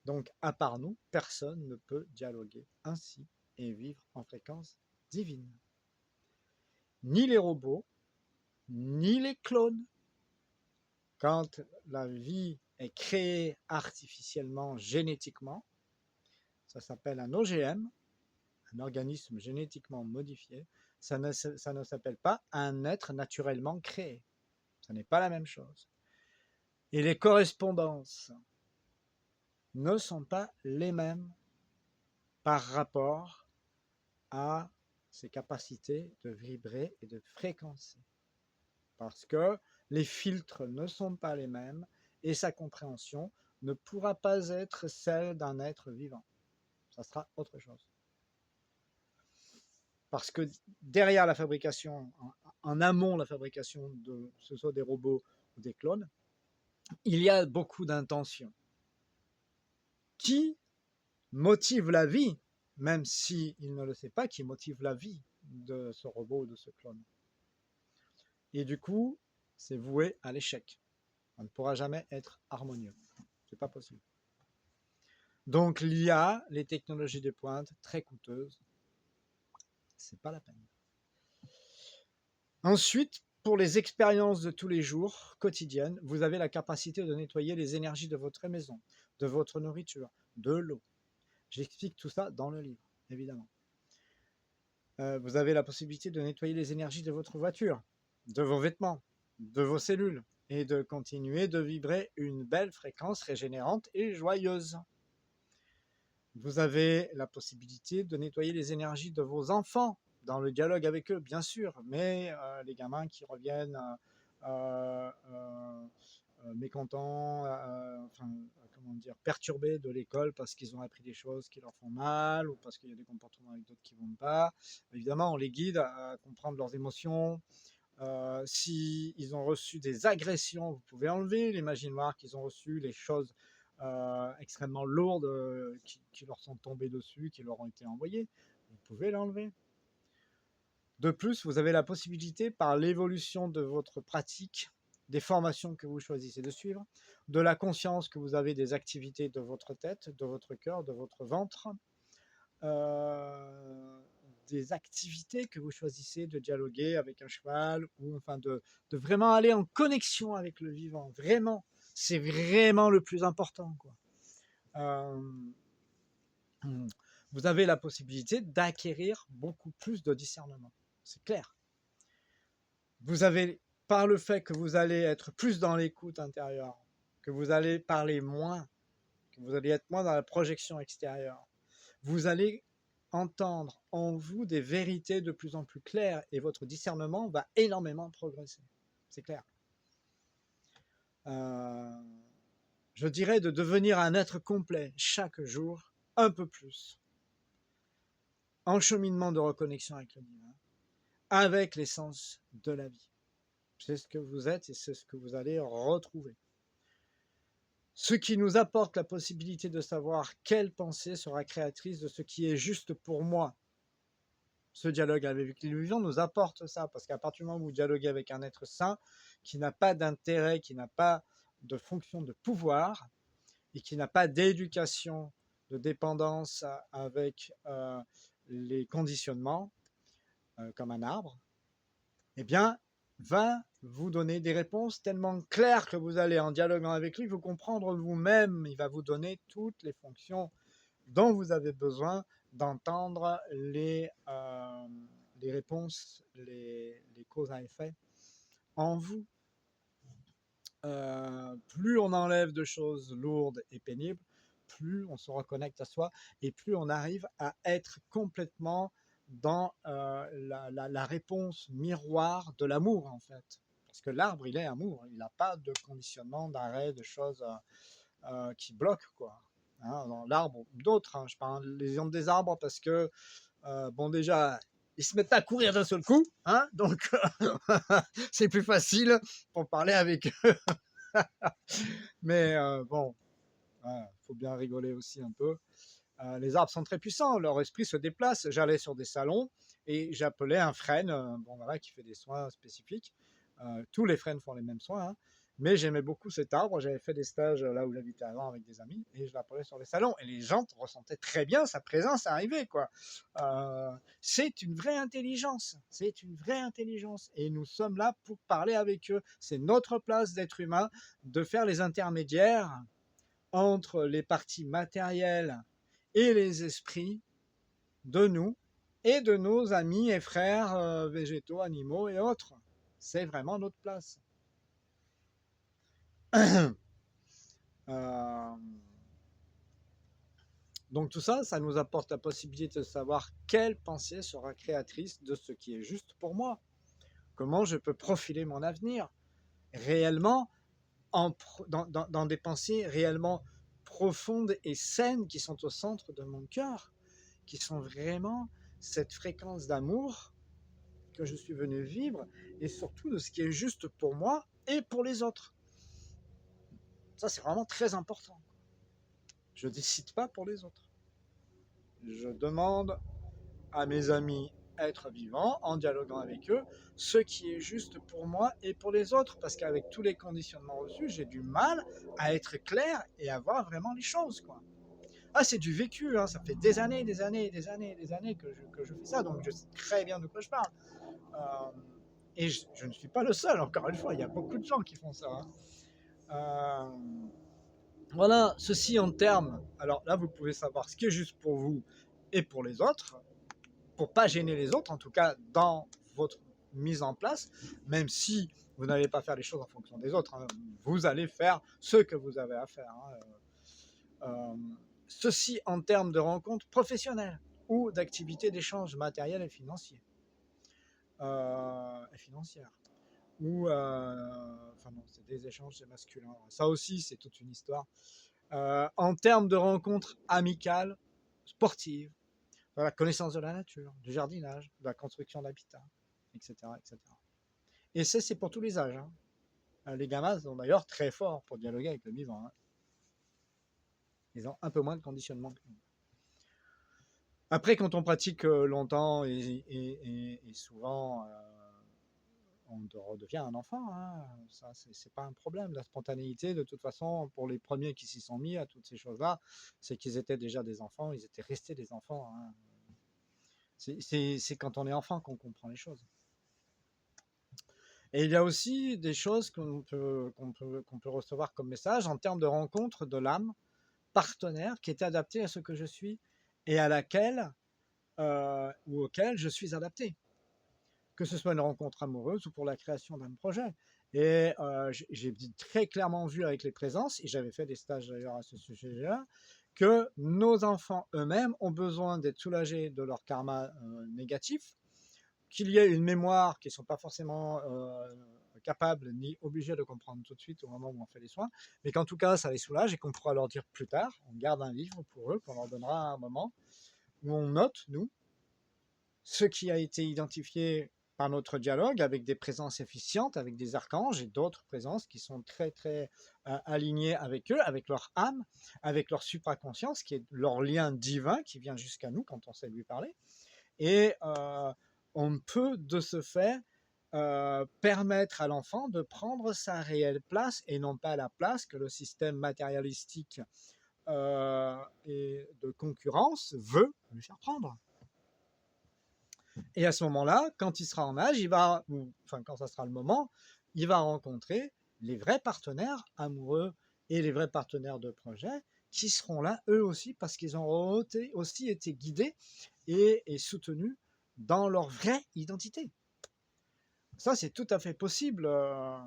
Donc, à part nous, personne ne peut dialoguer ainsi et vivre en fréquence divine. Ni les robots, ni les clones. Quand la vie est créée artificiellement, génétiquement, ça s'appelle un OGM, un organisme génétiquement modifié, ça ne s'appelle pas un être naturellement créé. Ce n'est pas la même chose. Et les correspondances ne sont pas les mêmes par rapport à ses capacités de vibrer et de fréquencer. Parce que les filtres ne sont pas les mêmes et sa compréhension ne pourra pas être celle d'un être vivant. Ça sera autre chose. Parce que derrière la fabrication, en amont la fabrication de ce soit des robots ou des clones, il y a beaucoup d'intentions qui motivent la vie, même s'il ne le sait pas, qui motivent la vie de ce robot ou de ce clone. Et du coup, c'est voué à l'échec. On ne pourra jamais être harmonieux. C'est pas possible. Donc l'IA, les technologies de pointe, très coûteuses, c'est pas la peine. Ensuite, pour les expériences de tous les jours, quotidiennes, vous avez la capacité de nettoyer les énergies de votre maison, de votre nourriture, de l'eau. J'explique tout ça dans le livre, évidemment. Vous avez la possibilité de nettoyer les énergies de votre voiture, de vos vêtements, de vos cellules, et de continuer de vibrer une belle fréquence régénérante et joyeuse. Vous avez la possibilité de nettoyer les énergies de vos enfants dans le dialogue avec eux, bien sûr, mais les gamins qui reviennent mécontents, comment dire, perturbés de l'école parce qu'ils ont appris des choses qui leur font mal ou parce qu'il y a des comportements avec d'autres qui ne vont pas. Évidemment, on les guide à comprendre leurs émotions. S'ils ont reçu des agressions, vous pouvez enlever les magies noires qu'ils ont reçues, les choses extrêmement lourdes qui leur sont tombées dessus, qui leur ont été envoyées. Vous pouvez l'enlever. De plus, vous avez la possibilité, par l'évolution de votre pratique, des formations que vous choisissez de suivre, de la conscience que vous avez des activités de votre tête, de votre cœur, de votre ventre, des activités que vous choisissez de dialoguer avec un cheval, ou enfin de vraiment aller en connexion avec le vivant. Vraiment, c'est vraiment le plus important, quoi. Vous avez la possibilité d'acquérir beaucoup plus de discernement. C'est clair. Vous avez, par le fait que vous allez être plus dans l'écoute intérieure, que vous allez parler moins, que vous allez être moins dans la projection extérieure, vous allez entendre en vous des vérités de plus en plus claires et votre discernement va énormément progresser. C'est clair. Je dirais de devenir un être complet chaque jour, un peu plus. en cheminement de reconnexion avec le divin, avec l'essence de la vie. C'est ce que vous êtes et c'est ce que vous allez retrouver. Ce qui nous apporte la possibilité de savoir quelle pensée sera créatrice de ce qui est juste pour moi. Ce dialogue avec l'illusion nous apporte ça, parce qu'à partir du moment où vous dialoguez avec un être saint, qui n'a pas d'intérêt, qui n'a pas de fonction de pouvoir, et qui n'a pas d'éducation, de dépendance avec les conditionnements, comme un arbre, eh bien, va vous donner des réponses tellement claires que vous allez, en dialoguant avec lui, vous comprendre vous-même. Il va vous donner toutes les fonctions dont vous avez besoin d'entendre les réponses, les causes à effet en vous. Plus on enlève de choses lourdes et pénibles, plus on se reconnecte à soi et plus on arrive à être complètement dans la réponse miroir de l'amour, en fait. Parce que l'arbre, il est amour, il n'a pas de conditionnement, d'arrêt, de choses qui bloquent, quoi. Hein, dans l'arbre, d'autres, hein, je parle l'exemple des arbres parce que, bon, déjà, ils se mettent à courir d'un seul coup, hein, donc c'est plus facile pour parler avec eux. Mais bon, faut bien rigoler aussi un peu. Les arbres sont très puissants, leur esprit se déplace. J'allais sur des salons et j'appelais un frêne, bon voilà, qui fait des soins spécifiques. Tous les frênes font les mêmes soins, hein. Mais j'aimais beaucoup cet arbre. J'avais fait des stages là où j'habitais avant avec des amis et je l'appelais sur les salons. Et les gens ressentaient très bien sa présence arriver, quoi. C'est une vraie intelligence. C'est une vraie intelligence. Et nous sommes là pour parler avec eux. C'est notre place d'être humain de faire les intermédiaires entre les parties matérielles et les esprits de nous et de nos amis et frères végétaux, animaux et autres. C'est vraiment notre place. Donc tout ça, ça nous apporte la possibilité de savoir quelle pensée sera créatrice de ce qui est juste pour moi. Comment je peux profiler mon avenir réellement dans des pensées réellement profondes et saines qui sont au centre de mon cœur, qui sont vraiment cette fréquence d'amour que je suis venu vivre et surtout de ce qui est juste pour moi et pour les autres. Ça, c'est vraiment très important. Je ne décide pas pour les autres. Je demande à mes amis être vivants, en dialoguant avec eux, ce qui est juste pour moi et pour les autres, parce qu'avec tous les conditionnements reçus, j'ai du mal à être clair et à voir vraiment les choses, quoi. Ah, c'est du vécu, hein, ça fait des années que je fais ça, donc je sais très bien de quoi je parle. Et je ne suis pas le seul, encore une fois, il y a beaucoup de gens qui font ça, hein. Voilà, ceci en termes, alors là vous pouvez savoir ce qui est juste pour vous et pour les autres, pour pas gêner les autres, en tout cas dans votre mise en place, même si vous n'allez pas faire les choses en fonction des autres, hein, vous allez faire ce que vous avez à faire, hein. Ceci en termes de rencontres professionnelles ou d'activités d'échange matériel et financier. Financières. Ou, enfin non, c'est des échanges, c'est masculin. Ça aussi, c'est toute une histoire. En termes de rencontres amicales, sportives, de la connaissance de la nature, du jardinage, de la construction d'habitat, etc., etc. Et c'est pour tous les âges, hein. Les gamins sont d'ailleurs très forts pour dialoguer avec le vivant, hein. Ils ont un peu moins de conditionnement que nous. Après, quand on pratique longtemps et souvent, on redevient un enfant, hein. Ça, c'est pas un problème. La spontanéité, de toute façon, pour les premiers qui s'y sont mis à toutes ces choses-là, c'est qu'ils étaient déjà des enfants, ils étaient restés des enfants, hein. C'est quand on est enfant qu'on comprend les choses. Et il y a aussi des choses qu'on peut recevoir comme message en termes de rencontre de l'âme partenaire qui est adaptée à ce que je suis et à laquelle ou auquel je suis adapté, que ce soit une rencontre amoureuse ou pour la création d'un projet. Et j'ai très clairement vu avec les présences, et j'avais fait des stages d'ailleurs à ce sujet-là, que nos enfants eux-mêmes ont besoin d'être soulagés de leur karma négatif, qu'il y ait une mémoire qu'ils ne sont pas forcément capables ni obligés de comprendre tout de suite au moment où on fait les soins, mais qu'en tout cas ça les soulage et qu'on pourra leur dire plus tard. On garde un livre pour eux qu'on leur donnera à un moment où on note, nous, ce qui a été identifié par notre dialogue avec des présences efficientes, avec des archanges et d'autres présences qui sont très très alignées avec eux, avec leur âme, avec leur supraconscience, qui est leur lien divin qui vient jusqu'à nous quand on sait lui parler. Et on peut de ce fait permettre à l'enfant de prendre sa réelle place et non pas la place que le système matérialistique et de concurrence veut lui faire prendre. Et à ce moment-là, quand il sera en âge, enfin quand ça sera le moment, il va rencontrer les vrais partenaires amoureux et les vrais partenaires de projet qui seront là eux aussi parce qu'ils ont aussi été guidés et soutenus dans leur vraie identité. Ça, c'est tout à fait possible. Moi,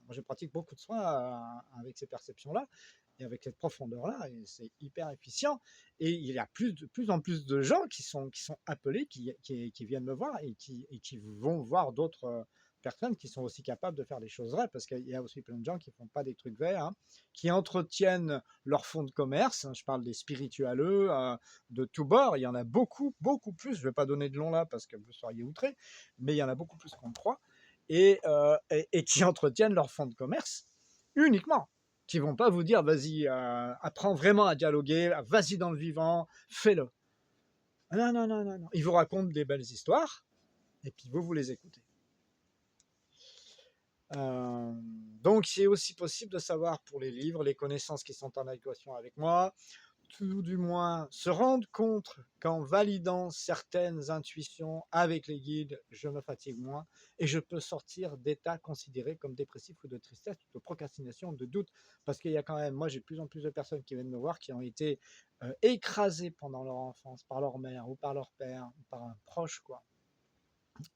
je pratique beaucoup de soins avec ces perceptions-là et avec cette profondeur-là, et c'est hyper efficient. Et il y a de plus en plus de gens qui sont appelés, qui viennent me voir et qui vont voir d'autres personnes qui sont aussi capables de faire des choses vraies, parce qu'il y a aussi plein de gens qui font pas des trucs verts, hein, qui entretiennent leur fonds de commerce. Je parle des spiritualeux de tous bords. Il y en a beaucoup, beaucoup plus. Je ne vais pas donner de nom là parce que vous seriez outrés, mais il y en a beaucoup plus qu'on ne croit. Et qui entretiennent leur fonds de commerce uniquement, qui vont pas vous dire vas-y, apprends vraiment à dialoguer, vas-y dans le vivant, fais-le. Non, non, non, non, non. Ils vous racontent des belles histoires et puis vous les écoutez. Donc c'est aussi possible de savoir pour les livres, les connaissances qui sont en adéquation avec moi, tout du moins se rendre compte qu'en validant certaines intuitions avec les guides, je me fatigue moins et je peux sortir d'états considérés comme dépressifs ou de tristesse, de procrastination, de doute, parce qu'il y a quand même, moi j'ai de plus en plus de personnes qui viennent me voir qui ont été écrasées pendant leur enfance par leur mère ou par leur père ou par un proche, quoi.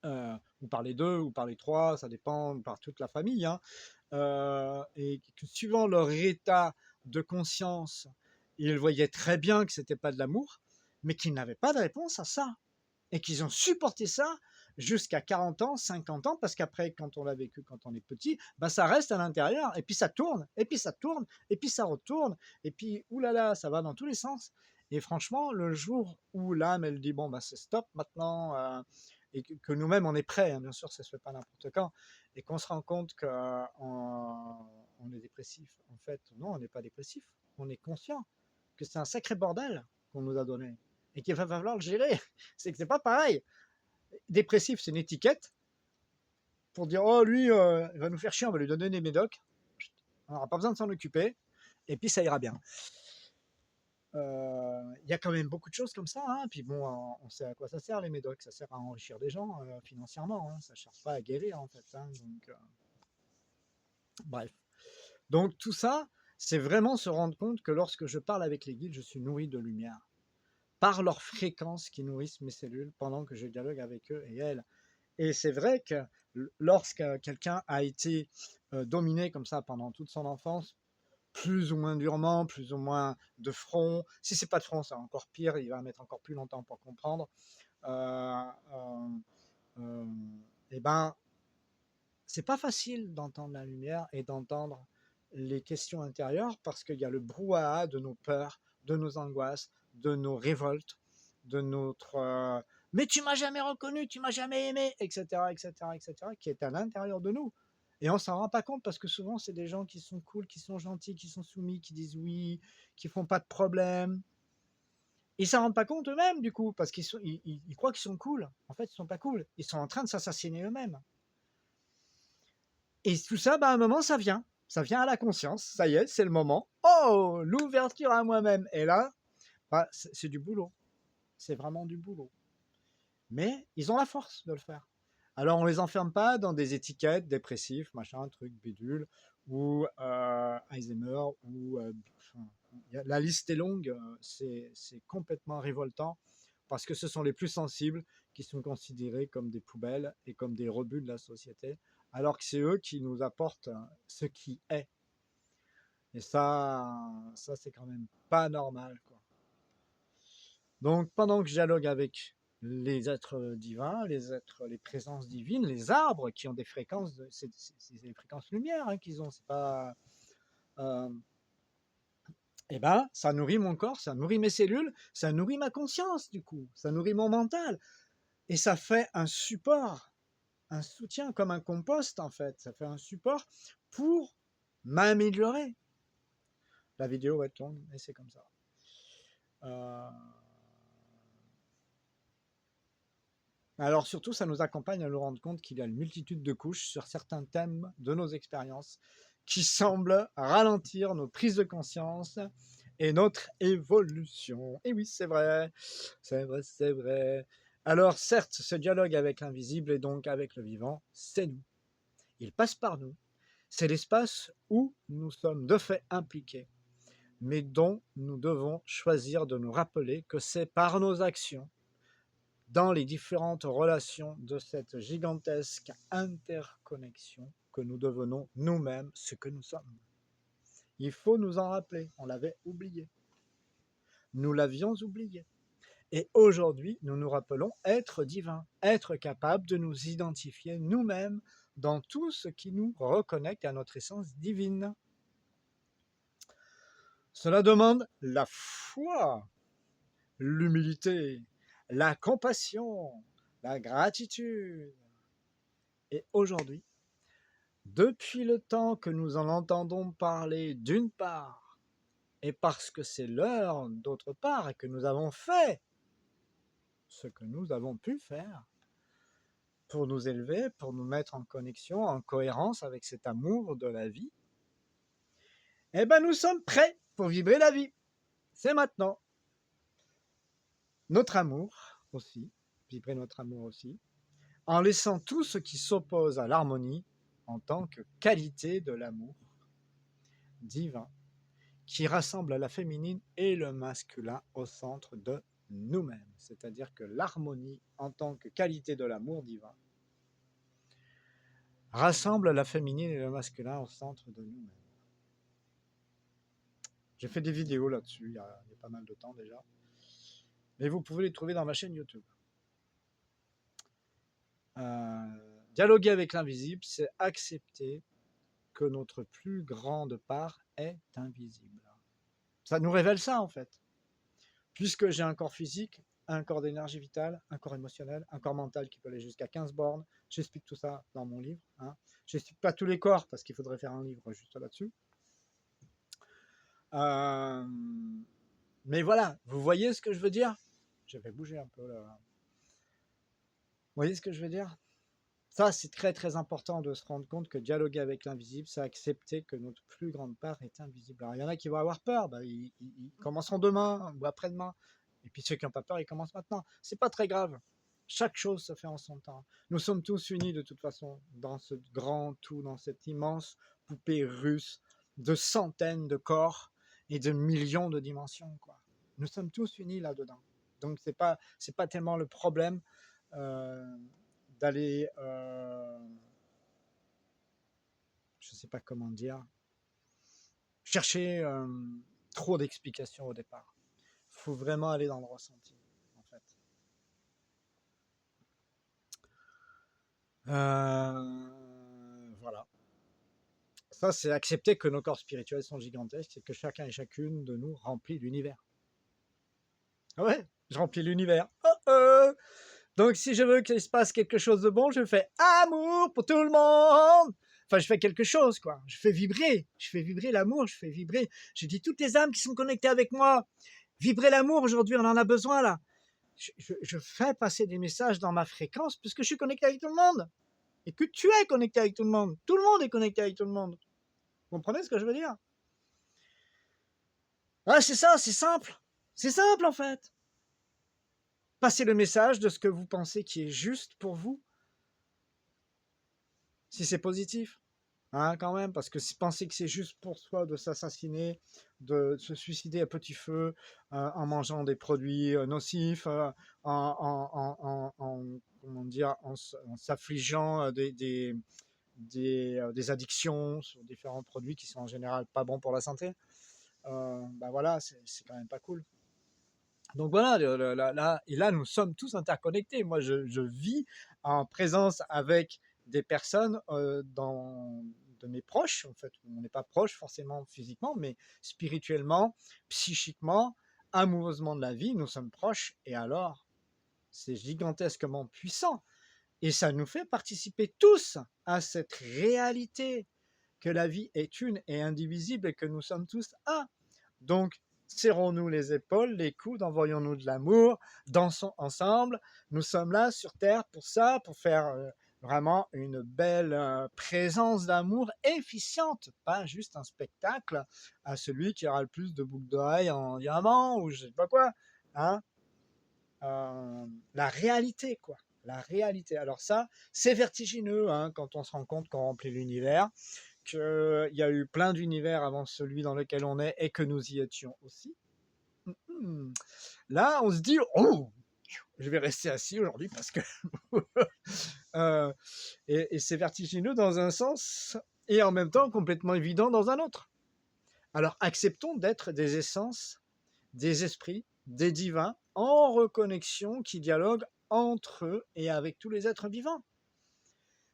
Ou par les deux, ou par les trois, ça dépend, par toute la famille, hein. Et que suivant leur état de conscience, ils voyaient très bien que c'était pas de l'amour, mais qu'ils n'avaient pas de réponse à ça. Et qu'ils ont supporté ça jusqu'à 40 ans, 50 ans, parce qu'après, quand on l'a vécu quand on est petit, bah, ça reste à l'intérieur, et puis ça tourne, et puis ça tourne, et puis ça retourne, et puis oulala, ça va dans tous les sens. Et franchement, le jour où l'âme, elle dit, bon, bah, c'est stop maintenant, et que nous-mêmes, on est prêts, hein, bien sûr, ça se fait pas n'importe quand, et qu'on se rend compte qu'on on est dépressif. En fait, non, on n'est pas dépressif, on est conscient que c'est un sacré bordel qu'on nous a donné, et qu'il va falloir le gérer. C'est que c'est pas pareil. Dépressif, c'est une étiquette pour dire oh lui, il va nous faire chier, on va lui donner des médocs. On n'aura pas besoin de s'en occuper, et puis ça ira bien. Il y a quand même beaucoup de choses comme ça, hein. Puis bon, on sait à quoi ça sert les médocs, ça sert à enrichir des gens financièrement, hein. Ça ne cherche pas à guérir en fait, hein. Donc, bref. Donc tout ça, c'est vraiment se rendre compte que lorsque je parle avec les guides, je suis nourri de lumière par leurs fréquences qui nourrissent mes cellules pendant que je dialogue avec eux et elles. Et c'est vrai que lorsque quelqu'un a été dominé comme ça pendant toute son enfance, plus ou moins durement, plus ou moins de front, si c'est pas de front, c'est encore pire, il va mettre encore plus longtemps pour comprendre, euh, euh, euh, et ben, c'est pas facile d'entendre la lumière et d'entendre les questions intérieures parce qu'il y a le brouhaha de nos peurs, de nos angoisses, de nos révoltes, de notre mais tu m'as jamais reconnu, tu m'as jamais aimé, etc., etc., etc., qui est à l'intérieur de nous. Et on s'en rend pas compte parce que souvent c'est des gens qui sont cool, qui sont gentils, qui sont soumis, qui disent oui, qui font pas de problème. Ils s'en rendent pas compte eux-mêmes du coup parce ils croient qu'ils sont cool. En fait, ils sont pas cool. Ils sont en train de s'assassiner eux-mêmes. Et tout ça, bah, à un moment, ça vient. Ça vient à la conscience. Ça y est, c'est le moment. Oh, l'ouverture à moi-même. Et là, bah, c'est du boulot. C'est vraiment du boulot. Mais ils ont la force de le faire. Alors, on les enferme pas dans des étiquettes dépressifs, machin, truc, bidule, ou Alzheimer, ou la liste est longue. C'est complètement révoltant parce que ce sont les plus sensibles qui sont considérés comme des poubelles et comme des rebuts de la société, alors que c'est eux qui nous apportent ce qui est. Et ça c'est quand même pas normal, quoi. Donc pendant que je dialogue avec les êtres divins, les présences divines, les arbres qui ont des fréquences, c'est des fréquences lumière, hein, qu'ils ont, c'est pas, euh, eh ben, ça nourrit mon corps, ça nourrit mes cellules, ça nourrit ma conscience du coup, ça nourrit mon mental et ça fait un support, un soutien comme un compost en fait, ça fait un support pour m'améliorer. La vidéo va être longue, mais c'est comme ça. Euh, Alors surtout, ça nous accompagne à nous rendre compte qu'il y a une multitude de couches sur certains thèmes de nos expériences qui semblent ralentir nos prises de conscience et notre évolution. Et oui, c'est vrai, c'est vrai, c'est vrai. Alors certes, ce dialogue avec l'invisible et donc avec le vivant, c'est nous. Il passe par nous. C'est l'espace où nous sommes de fait impliqués, mais dont nous devons choisir de nous rappeler que c'est par nos actions dans les différentes relations de cette gigantesque interconnexion que nous devenons nous-mêmes ce que nous sommes. Il faut nous en rappeler, on l'avait oublié. Nous l'avions oublié. Et aujourd'hui, nous nous rappelons être divin, être capable de nous identifier nous-mêmes dans tout ce qui nous reconnecte à notre essence divine. Cela demande la foi, l'humilité, la compassion, la gratitude. Et aujourd'hui, depuis le temps que nous en entendons parler d'une part, et parce que c'est l'heure d'autre part, et que nous avons fait ce que nous avons pu faire pour nous élever, pour nous mettre en connexion, en cohérence avec cet amour de la vie, eh bien nous sommes prêts pour vibrer la vie. C'est maintenant. Notre amour aussi, vibrer notre amour aussi, en laissant tout ce qui s'oppose à l'harmonie en tant que qualité de l'amour divin qui rassemble la féminine et le masculin au centre de nous-mêmes. C'est-à-dire que l'harmonie en tant que qualité de l'amour divin rassemble la féminine et le masculin au centre de nous-mêmes. J'ai fait des vidéos là-dessus il y a pas mal de temps déjà, mais vous pouvez les trouver dans ma chaîne YouTube. Dialoguer avec l'invisible, c'est accepter que notre plus grande part est invisible. Ça nous révèle ça en fait. Puisque j'ai un corps physique, un corps d'énergie vitale, un corps émotionnel, un corps mental qui peut aller jusqu'à 15 bornes. J'explique tout ça dans mon livre. Hein. Je n'explique pas tous les corps parce qu'il faudrait faire un livre juste là-dessus. Mais voilà, vous voyez ce que je veux dire? Je vais bouger un peu là. Vous voyez ce que je veux dire? Ça, c'est très très important de se rendre compte que dialoguer avec l'invisible, c'est accepter que notre plus grande part est invisible. Alors, il y en a qui vont avoir peur, ils commenceront demain ou après-demain. Et puis ceux qui n'ont pas peur, ils commencent maintenant. C'est pas très grave. Chaque chose se fait en son temps. Nous sommes tous unis de toute façon dans ce grand tout, dans cette immense poupée russe de centaines de corps et de millions de dimensions, quoi. Nous sommes tous unis là-dedans. Donc c'est pas tellement le problème d'aller, je sais pas comment dire, chercher trop d'explications au départ. Il faut vraiment aller dans le ressenti, en fait. Voilà. Ça, c'est accepter que nos corps spirituels sont gigantesques et que chacun et chacune de nous remplit l'univers. Ouais, je remplis l'univers. Oh oh. Donc, si je veux qu'il se passe quelque chose de bon, je fais amour pour tout le monde. Enfin, je fais quelque chose, quoi. Je fais vibrer l'amour, je fais vibrer. Je dis toutes les âmes qui sont connectées avec moi, vibrez l'amour aujourd'hui, on en a besoin là. Je fais passer des messages dans ma fréquence puisque je suis connecté avec tout le monde. Et que tu es connecté avec tout le monde. Tout le monde est connecté avec tout le monde. Vous comprenez ce que je veux dire? Ah, c'est ça, c'est simple. C'est simple en fait. Passez le message de ce que vous pensez qui est juste pour vous. Si c'est positif. Hein, quand même, parce que si penser que c'est juste pour soi de s'assassiner, de se suicider à petit feu en mangeant des produits nocifs, comment dire, en s'affligeant des addictions sur différents produits qui sont en général pas bons pour la santé, ben voilà, c'est quand même pas cool. Donc voilà, et là, nous sommes tous interconnectés. Moi, je vis en présence avec des personnes de mes proches, en fait. On n'est pas proche forcément physiquement, mais spirituellement, psychiquement, amoureusement de la vie, nous sommes proches. Et alors, c'est gigantesquement puissant. Et ça nous fait participer tous à cette réalité que la vie est une et indivisible et que nous sommes tous un. Donc, serrons-nous les épaules, les coudes, envoyons-nous de l'amour, dansons ensemble. Nous sommes là sur Terre pour ça, pour faire vraiment une belle présence d'amour efficiente, pas juste un spectacle à celui qui aura le plus de boucles d'oreilles en diamant ou je sais pas quoi. Hein. La réalité, quoi. La réalité. Alors ça, c'est vertigineux hein, quand on se rend compte qu'on remplit l'univers, qu'il y a eu plein d'univers avant celui dans lequel on est et que nous y étions aussi. Là, on se dit, oh, je vais rester assis aujourd'hui parce que... et c'est vertigineux dans un sens et en même temps complètement évident dans un autre. Alors acceptons d'être des essences, des esprits, des divins en reconnexion qui dialoguent entre eux et avec tous les êtres vivants.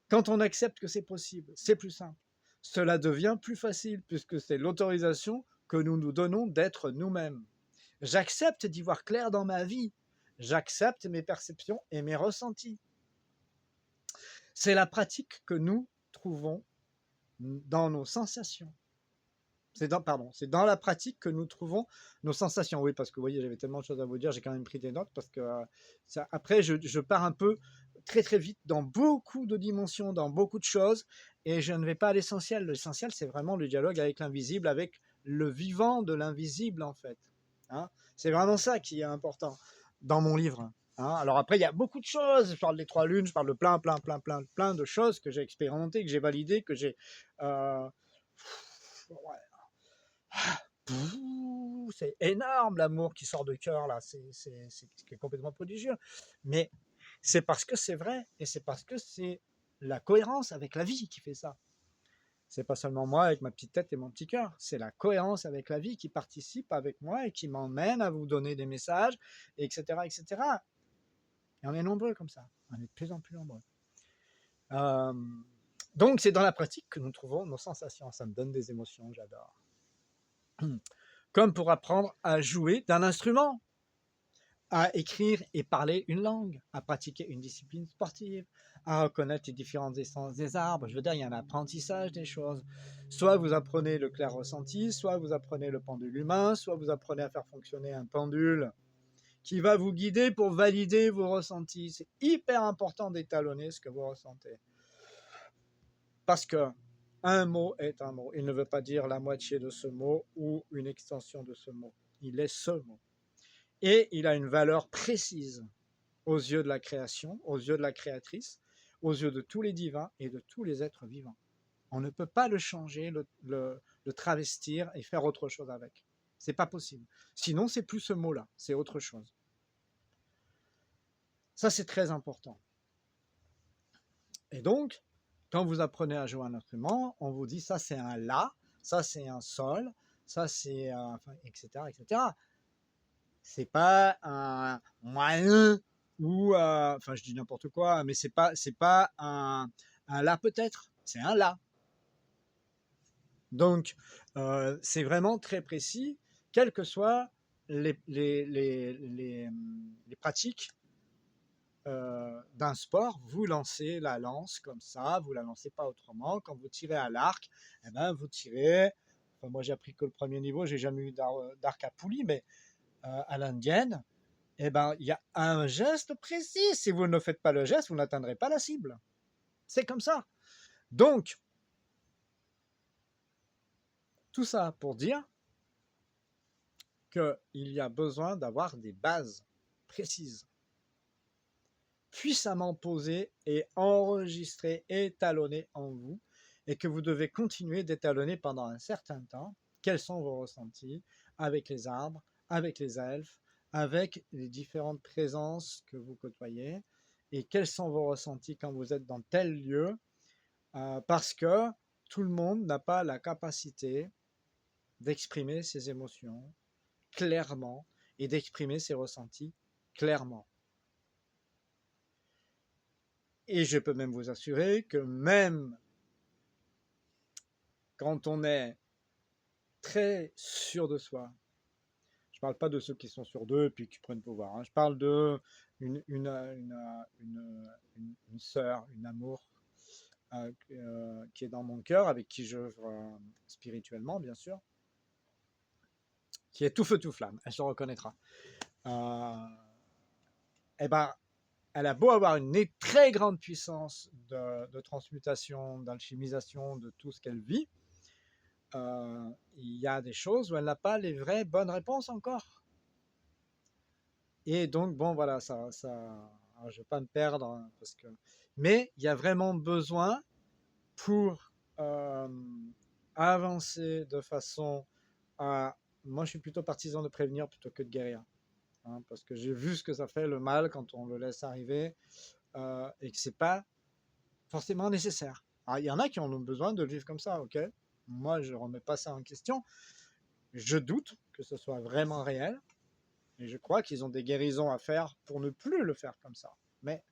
Quand on accepte que c'est possible, c'est plus simple. Cela devient plus facile puisque c'est l'autorisation que nous nous donnons d'être nous-mêmes. J'accepte d'y voir clair dans ma vie. J'accepte mes perceptions et mes ressentis. C'est la pratique que nous trouvons dans nos sensations. C'est dans la pratique que nous trouvons nos sensations. Oui, parce que vous voyez, j'avais tellement de choses à vous dire, j'ai quand même pris des notes parce que après, je pars un peu très très vite dans beaucoup de dimensions, dans beaucoup de choses, et je ne vais pas à l'essentiel. L'essentiel, c'est vraiment le dialogue avec l'invisible, avec le vivant de l'invisible, en fait. Hein, c'est vraiment ça qui est important dans mon livre. Hein. Alors après, il y a beaucoup de choses. Je parle des 3 lunes, je parle de plein de choses que j'ai expérimentées, que j'ai validées, que j'ai... Ouais, c'est énorme l'amour qui sort de cœur là, c'est complètement prodigieux. Mais c'est parce que c'est vrai et c'est parce que c'est la cohérence avec la vie qui fait ça. C'est pas seulement moi avec ma petite tête et mon petit cœur, c'est la cohérence avec la vie qui participe avec moi et qui m'emmène à vous donner des messages, etc., etc. Et on est nombreux comme ça, on est de plus en plus nombreux. Donc c'est dans la pratique que nous trouvons nos sensations, ça me donne des émotions, j'adore. Comme pour apprendre à jouer d'un instrument, à écrire et parler une langue, à pratiquer une discipline sportive, à reconnaître les différentes essences des arbres. Je veux dire, il y a un apprentissage des choses. Soit vous apprenez le clair ressenti, soit vous apprenez le pendule humain, soit vous apprenez à faire fonctionner un pendule qui va vous guider pour valider vos ressentis. C'est hyper important d'étalonner ce que vous ressentez. Parce que un mot est un mot. Il ne veut pas dire la moitié de ce mot ou une extension de ce mot. Il est ce mot. Et il a une valeur précise aux yeux de la création, aux yeux de la créatrice, aux yeux de tous les divins et de tous les êtres vivants. On ne peut pas le changer, le travestir et faire autre chose avec. C'est pas possible. Sinon, c'est plus ce mot-là, c'est autre chose. Ça, c'est très important. Et donc, quand vous apprenez à jouer un instrument, on vous dit ça c'est un la, ça c'est un sol, ça c'est etc., etc. C'est pas un moyen ou enfin je dis n'importe quoi, mais c'est pas un la peut-être, c'est un la. Donc c'est vraiment très précis, quelles que soient les pratiques d'un sport, vous lancez la lance comme ça, vous la lancez pas autrement. Quand vous tirez à l'arc, eh ben, vous tirez. Enfin, moi, j'ai appris que le premier niveau, j'ai jamais eu d'arc à poulie, mais à l'indienne, eh ben, il y a un geste précis. Si vous ne faites pas le geste, vous n'atteindrez pas la cible. C'est comme ça. Donc, tout ça pour dire qu'il y a besoin d'avoir des bases précises, puissamment posées et enregistrées, étalonnées en vous, et que vous devez continuer d'étalonner pendant un certain temps. Quels sont vos ressentis avec les arbres, avec les elfes, avec les différentes présences que vous côtoyez, et quels sont vos ressentis quand vous êtes dans tel lieu, parce que tout le monde n'a pas la capacité d'exprimer ses émotions clairement et d'exprimer ses ressentis clairement. Et je peux même vous assurer que même quand on est très sûr de soi, je ne parle pas de ceux qui sont sûrs d'eux et puis qui prennent le pouvoir, hein. Je parle de une sœur, une amour qui est dans mon cœur, avec qui j'œuvre spirituellement, bien sûr, qui est tout feu, tout flamme, elle se reconnaîtra. Eh ben, elle a beau avoir une très grande puissance de transmutation, d'alchimisation de tout ce qu'elle vit, il y a des choses où elle n'a pas les vraies bonnes réponses encore. Et donc, bon, voilà, alors, je ne vais pas me perdre, hein, mais il y a vraiment besoin pour avancer de façon à... Moi, je suis plutôt partisan de prévenir plutôt que de guérir, hein, parce que j'ai vu ce que ça fait, le mal, quand on le laisse arriver, et que c'est pas forcément nécessaire. Alors, il y en a qui en ont besoin de vivre comme ça, ok. Moi, je ne remets pas ça en question. Je doute que ce soit vraiment réel, et je crois qu'ils ont des guérisons à faire pour ne plus le faire comme ça. Mais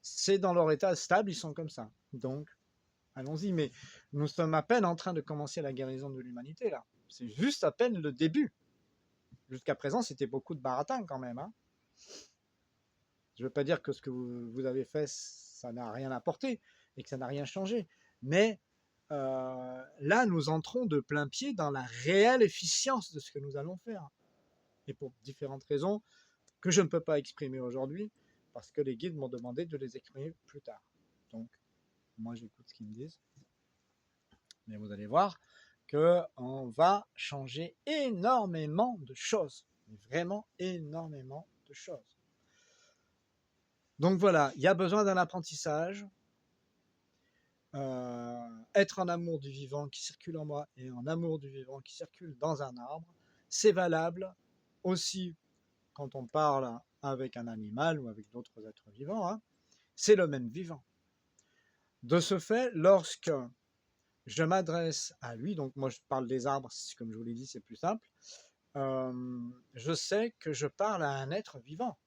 c'est dans leur état stable, ils sont comme ça. Donc, allons-y. Mais nous sommes à peine en train de commencer la guérison de l'humanité, là. C'est juste à peine le début. Jusqu'à présent, c'était beaucoup de baratin quand même, hein. Je ne veux pas dire que ce que vous avez fait, ça n'a rien apporté et que ça n'a rien changé. Mais là, nous entrons de plein pied dans la réelle efficience de ce que nous allons faire. Et pour différentes raisons que je ne peux pas exprimer aujourd'hui, parce que les guides m'ont demandé de les exprimer plus tard. Donc, moi, j'écoute ce qu'ils me disent. Mais vous allez voir qu'on va changer énormément de choses. Vraiment énormément de choses. Donc voilà, il y a besoin d'un apprentissage. Être en amour du vivant qui circule en moi et en amour du vivant qui circule dans un arbre, c'est valable aussi quand on parle avec un animal ou avec d'autres êtres vivants, hein. C'est le même vivant. De ce fait, lorsque je m'adresse à lui, donc moi je parle des arbres, comme je vous l'ai dit, c'est plus simple, je sais que je parle à un être vivant.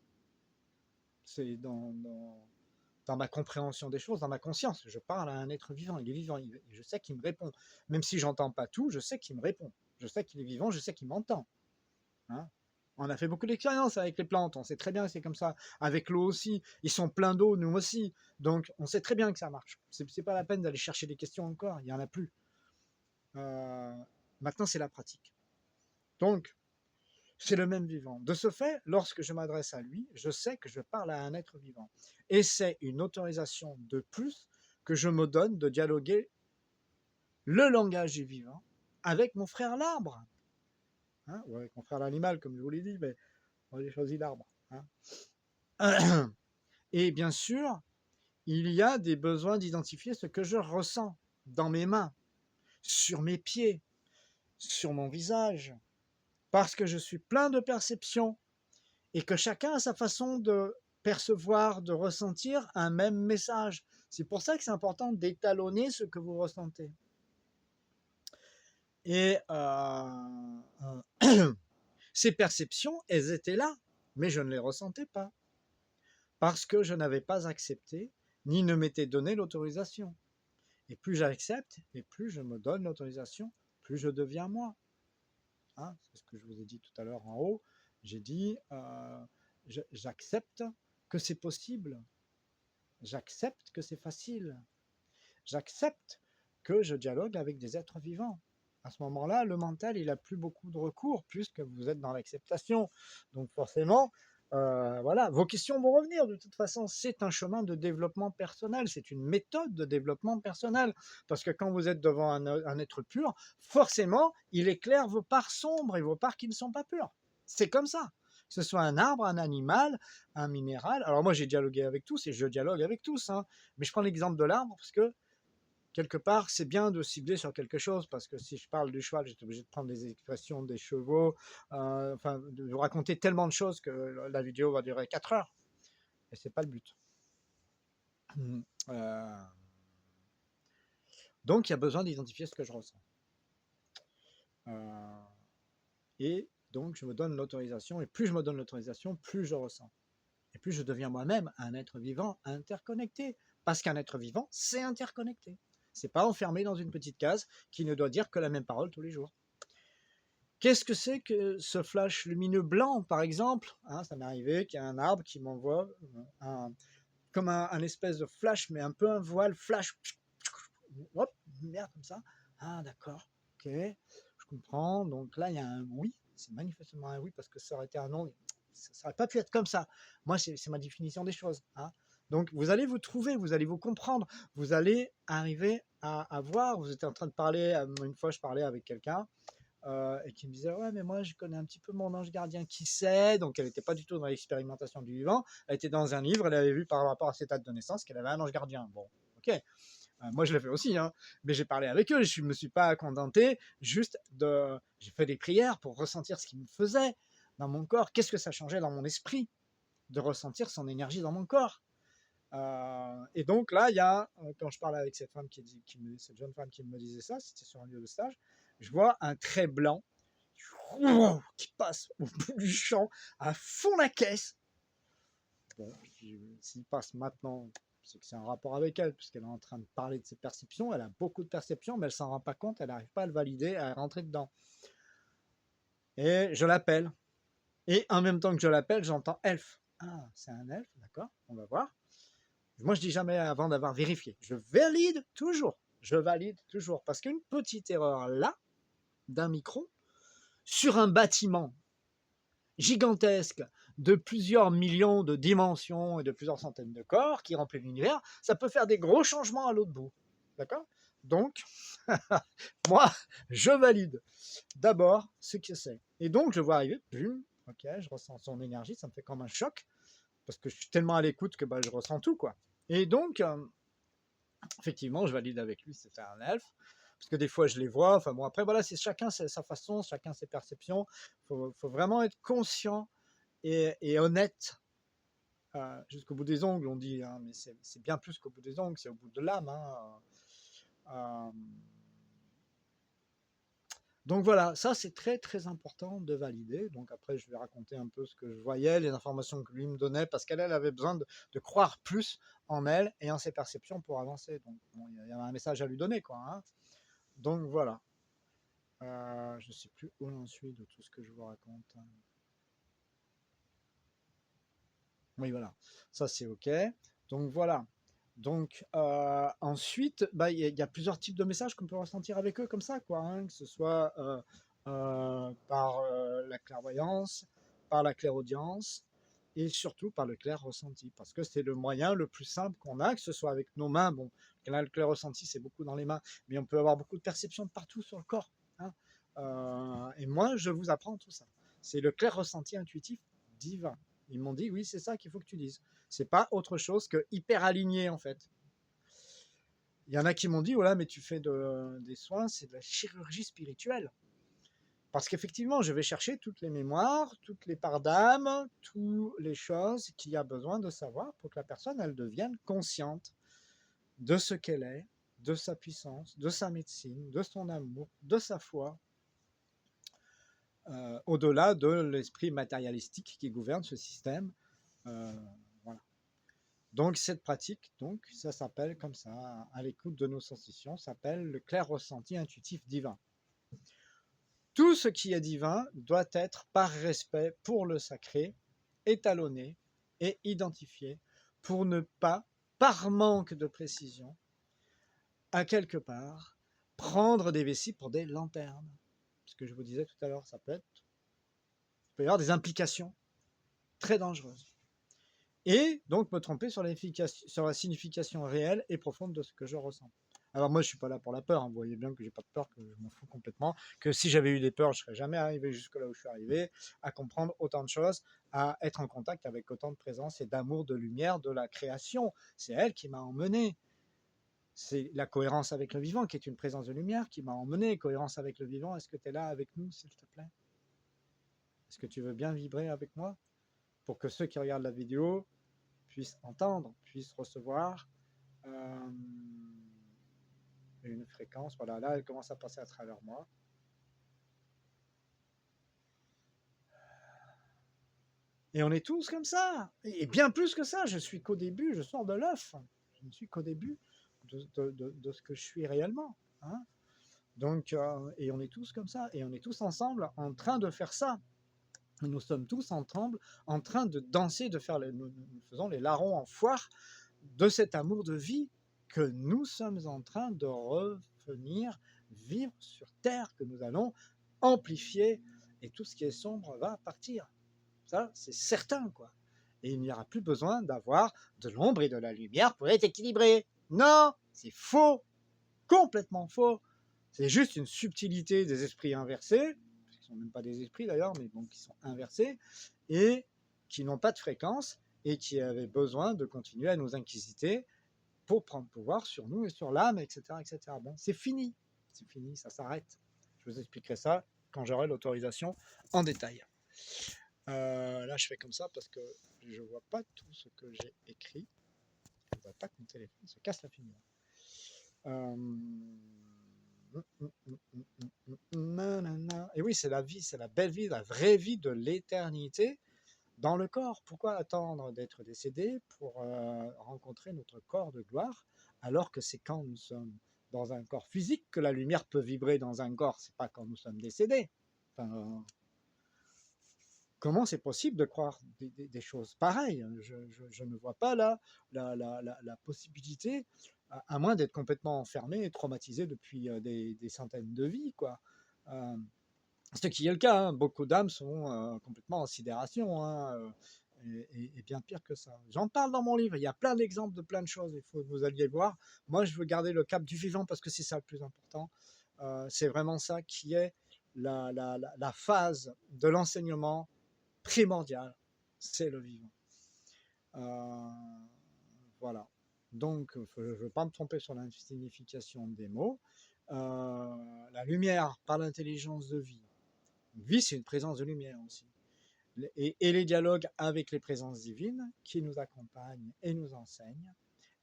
C'est dans ma compréhension des choses, dans ma conscience. Je parle à un être vivant, il est vivant, je sais qu'il me répond. Même si j'entends pas tout, je sais qu'il me répond. Je sais qu'il est vivant, je sais qu'il m'entend, hein. On a fait beaucoup d'expériences avec les plantes, on sait très bien que c'est comme ça. Avec l'eau aussi, ils sont pleins d'eau, nous aussi. Donc on sait très bien que ça marche. C'est pas la peine d'aller chercher des questions encore, il n'y en a plus. Maintenant, c'est la pratique. Donc, c'est le même vivant. De ce fait, lorsque je m'adresse à lui, je sais que je parle à un être vivant. Et c'est une autorisation de plus que je me donne de dialoguer le langage du vivant avec mon frère l'arbre. Hein, ou avec mon frère l'animal, comme je vous l'ai dit, mais moi j'ai choisi l'arbre, hein. Et bien sûr, il y a des besoins d'identifier ce que je ressens dans mes mains, sur mes pieds, sur mon visage, parce que je suis plein de perceptions et que chacun a sa façon de percevoir, de ressentir un même message. C'est pour ça que c'est important d'étalonner ce que vous ressentez. Et ces perceptions, elles étaient là, mais je ne les ressentais pas, parce que je n'avais pas accepté, ni ne m'étais donné l'autorisation. Et plus j'accepte, et plus je me donne l'autorisation, plus je deviens moi. Hein, c'est ce que je vous ai dit tout à l'heure en haut. J'ai dit, j'accepte que c'est possible. J'accepte que c'est facile. J'accepte que je dialogue avec des êtres vivants. À ce moment-là, le mental, il n'a plus beaucoup de recours, puisque vous êtes dans l'acceptation. Donc forcément, voilà, vos questions vont revenir. De toute façon, c'est un chemin de développement personnel, c'est une méthode de développement personnel. Parce que quand vous êtes devant un être pur, forcément, il éclaire vos parts sombres et vos parts qui ne sont pas pures. C'est comme ça. Que ce soit un arbre, un animal, un minéral. Alors moi, j'ai dialogué avec tous et je dialogue avec tous, hein. Mais je prends l'exemple de l'arbre parce que quelque part, c'est bien de cibler sur quelque chose, parce que si je parle du cheval, j'étais obligé de prendre des expressions des chevaux, enfin, de vous raconter tellement de choses que la vidéo va durer 4 heures. Et c'est pas le but. Donc, il y a besoin d'identifier ce que je ressens. Et donc, je me donne l'autorisation, et plus je me donne l'autorisation, plus je ressens. Et plus je deviens moi-même un être vivant interconnecté. Parce qu'un être vivant, c'est interconnecté. C'est pas enfermé dans une petite case qui ne doit dire que la même parole tous les jours. Qu'est-ce que c'est que ce flash lumineux blanc, par exemple, hein, ça m'est arrivé qu'il y a un arbre qui m'envoie comme un espèce de flash, mais un peu un voile flash. Hop, merde, comme ça. Ah, d'accord, ok, je comprends. Donc là, il y a un oui. C'est manifestement un oui, parce que ça aurait été un non. Ça n'aurait pas pu être comme ça. Moi, c'est ma définition des choses. Hein. Donc, vous allez vous trouver, vous allez vous comprendre, vous allez arriver à voir. Vous étiez en train de parler, une fois, je parlais avec quelqu'un et qui me disait ouais, mais moi, je connais un petit peu mon ange gardien, qui sait. Donc, elle n'était pas du tout dans l'expérimentation du vivant. Elle était dans un livre, elle avait vu par rapport à ses dates de naissance qu'elle avait un ange gardien. Bon, ok. Moi, je l'ai fait aussi, hein, mais j'ai parlé avec eux. Je ne me suis pas contenté juste de. J'ai fait des prières pour ressentir ce qui me faisait dans mon corps. Qu'est-ce que ça changeait dans mon esprit de ressentir son énergie dans mon corps. Et donc là, il y a, quand je parlais avec cette femme cette jeune femme qui me disait ça, c'était sur un lieu de stage, je vois un trait blanc qui passe au bout du champ à fond la caisse. Bon, s'il passe maintenant, c'est que c'est un rapport avec elle, puisqu'elle est en train de parler de ses perceptions. Elle a beaucoup de perceptions, mais elle s'en rend pas compte, elle n'arrive pas à le valider, à rentrer dedans. Et je l'appelle. Et en même temps que je l'appelle, j'entends elfe. Ah, c'est un elfe, d'accord, on va voir. Moi, je dis jamais avant d'avoir vérifié. Je valide toujours. Je valide toujours. Parce qu'une petite erreur là, d'un micron, sur un bâtiment gigantesque de plusieurs millions de dimensions et de plusieurs centaines de corps qui remplit l'univers, ça peut faire des gros changements à l'autre bout. D'accord? Donc, moi, je valide d'abord ce que c'est. Et donc, je vois arriver, ok, je ressens son énergie, ça me fait comme un choc, parce que je suis tellement à l'écoute que je ressens tout, quoi. Et donc, effectivement, je valide avec lui, c'est un elfe. Parce que des fois, je les vois. Enfin bon, après, voilà, c'est chacun sa façon, chacun ses perceptions. Faut vraiment être conscient et honnête jusqu'au bout des ongles, on dit. Hein, mais c'est bien plus qu'au bout des ongles, c'est au bout de l'âme. Hein, euh, donc voilà, ça c'est très très important de valider. Donc après, je vais raconter un peu ce que je voyais, les informations que lui me donnait, parce qu'elle avait besoin de croire plus en elle et en ses perceptions pour avancer. Donc bon, il y avait un message à lui donner, quoi. Hein. Donc voilà. Je ne sais plus où j'en suis de tout ce que je vous raconte. Oui, voilà. Ça, c'est OK. Donc voilà. Donc ensuite, y a plusieurs types de messages qu'on peut ressentir avec eux comme ça, quoi. Hein, que ce soit par la clairvoyance, par la clairaudience et surtout par le clair ressenti. Parce que c'est le moyen le plus simple qu'on a, que ce soit avec nos mains. Bon, là, le clair ressenti, c'est beaucoup dans les mains, mais on peut avoir beaucoup de perceptions de partout sur le corps. Hein. Et moi, je vous apprends tout ça. C'est le clair ressenti intuitif divin. Ils m'ont dit, oui, c'est ça qu'il faut que tu dises. C'est pas autre chose que hyper aligné, en fait. Il y en a qui m'ont dit, voilà, mais tu fais des soins, c'est de la chirurgie spirituelle. Parce qu'effectivement, je vais chercher toutes les mémoires, toutes les parts d'âme, toutes les choses qu'il y a besoin de savoir pour que la personne, elle devienne consciente de ce qu'elle est, de sa puissance, de sa médecine, de son amour, de sa foi, au-delà de l'esprit matérialistique qui gouverne ce système. Voilà. Donc cette pratique, donc, ça s'appelle comme ça, à l'écoute de nos sensations, s'appelle le clair ressenti intuitif divin. Tout ce qui est divin doit être, par respect pour le sacré, étalonné et identifié pour ne pas, par manque de précision, à quelque part, prendre des vessies pour des lanternes. Ce que je vous disais tout à l'heure, il peut y avoir des implications très dangereuses. Et donc me tromper sur la signification réelle et profonde de ce que je ressens. Alors moi, je suis pas là pour la peur. Hein. Vous voyez bien que j'ai pas de peur, que je m'en fous complètement. Que si j'avais eu des peurs, je serais jamais arrivé jusque là où je suis arrivé, à comprendre autant de choses, à être en contact avec autant de présence et d'amour, de lumière, de la création. C'est elle qui m'a emmené. C'est la cohérence avec le vivant qui est une présence de lumière qui m'a emmené. Cohérence avec le vivant, est-ce que tu es là avec nous, s'il te plaît? Est-ce que tu veux bien vibrer avec moi pour que ceux qui regardent la vidéo puissent entendre, puissent recevoir une fréquence. Voilà, là, elle commence à passer à travers moi. Et on est tous comme ça. Et bien plus que ça, je suis qu'au début, je sors de l'œuf. Je ne suis qu'au début de ce que je suis réellement. Hein. Donc, et on est tous comme ça, et on est tous ensemble en train de faire ça. Nous sommes tous ensemble en train de danser, nous faisons les larrons en foire de cet amour de vie que nous sommes en train de revenir vivre sur Terre, que nous allons amplifier, et tout ce qui est sombre va partir. Ça, c'est certain, quoi. Et il n'y aura plus besoin d'avoir de l'ombre et de la lumière pour être équilibré. Non, c'est faux, complètement faux. C'est juste une subtilité des esprits inversés, qui ne sont même pas des esprits d'ailleurs, mais bon, qui sont inversés, et qui n'ont pas de fréquence, et qui avaient besoin de continuer à nous inquisiter pour prendre pouvoir sur nous et sur l'âme, etc., etc. Bon, c'est fini, ça s'arrête. Je vous expliquerai ça quand j'aurai l'autorisation en détail. Là, je fais comme ça parce que je ne vois pas tout ce que j'ai écrit. Je ne voudrais pas que mon téléphone se casse la figure. Et oui, c'est la vie, c'est la belle vie, la vraie vie de l'éternité dans le corps. Pourquoi attendre d'être décédé pour rencontrer notre corps de gloire, alors que c'est quand nous sommes dans un corps physique que la lumière peut vibrer dans un corps, c'est pas quand nous sommes décédés. Enfin, comment c'est possible de croire des choses pareilles? Je ne vois pas là la possibilité, à moins d'être complètement enfermé et traumatisé depuis des centaines de vies, quoi. Ce qui est le cas, hein. Beaucoup d'âmes sont complètement en sidération, hein, et bien pire que ça. J'en parle dans mon livre, il y a plein d'exemples de plein de choses, il faut que vous alliez voir. Moi, je veux garder le cap du vivant parce que c'est ça le plus important. C'est vraiment ça qui est la phase de l'enseignement primordial, c'est le vivant. Voilà. Donc, je ne veux pas me tromper sur la signification des mots. La lumière par l'intelligence de vie. Vie, c'est une présence de lumière aussi. Et les dialogues avec les présences divines qui nous accompagnent et nous enseignent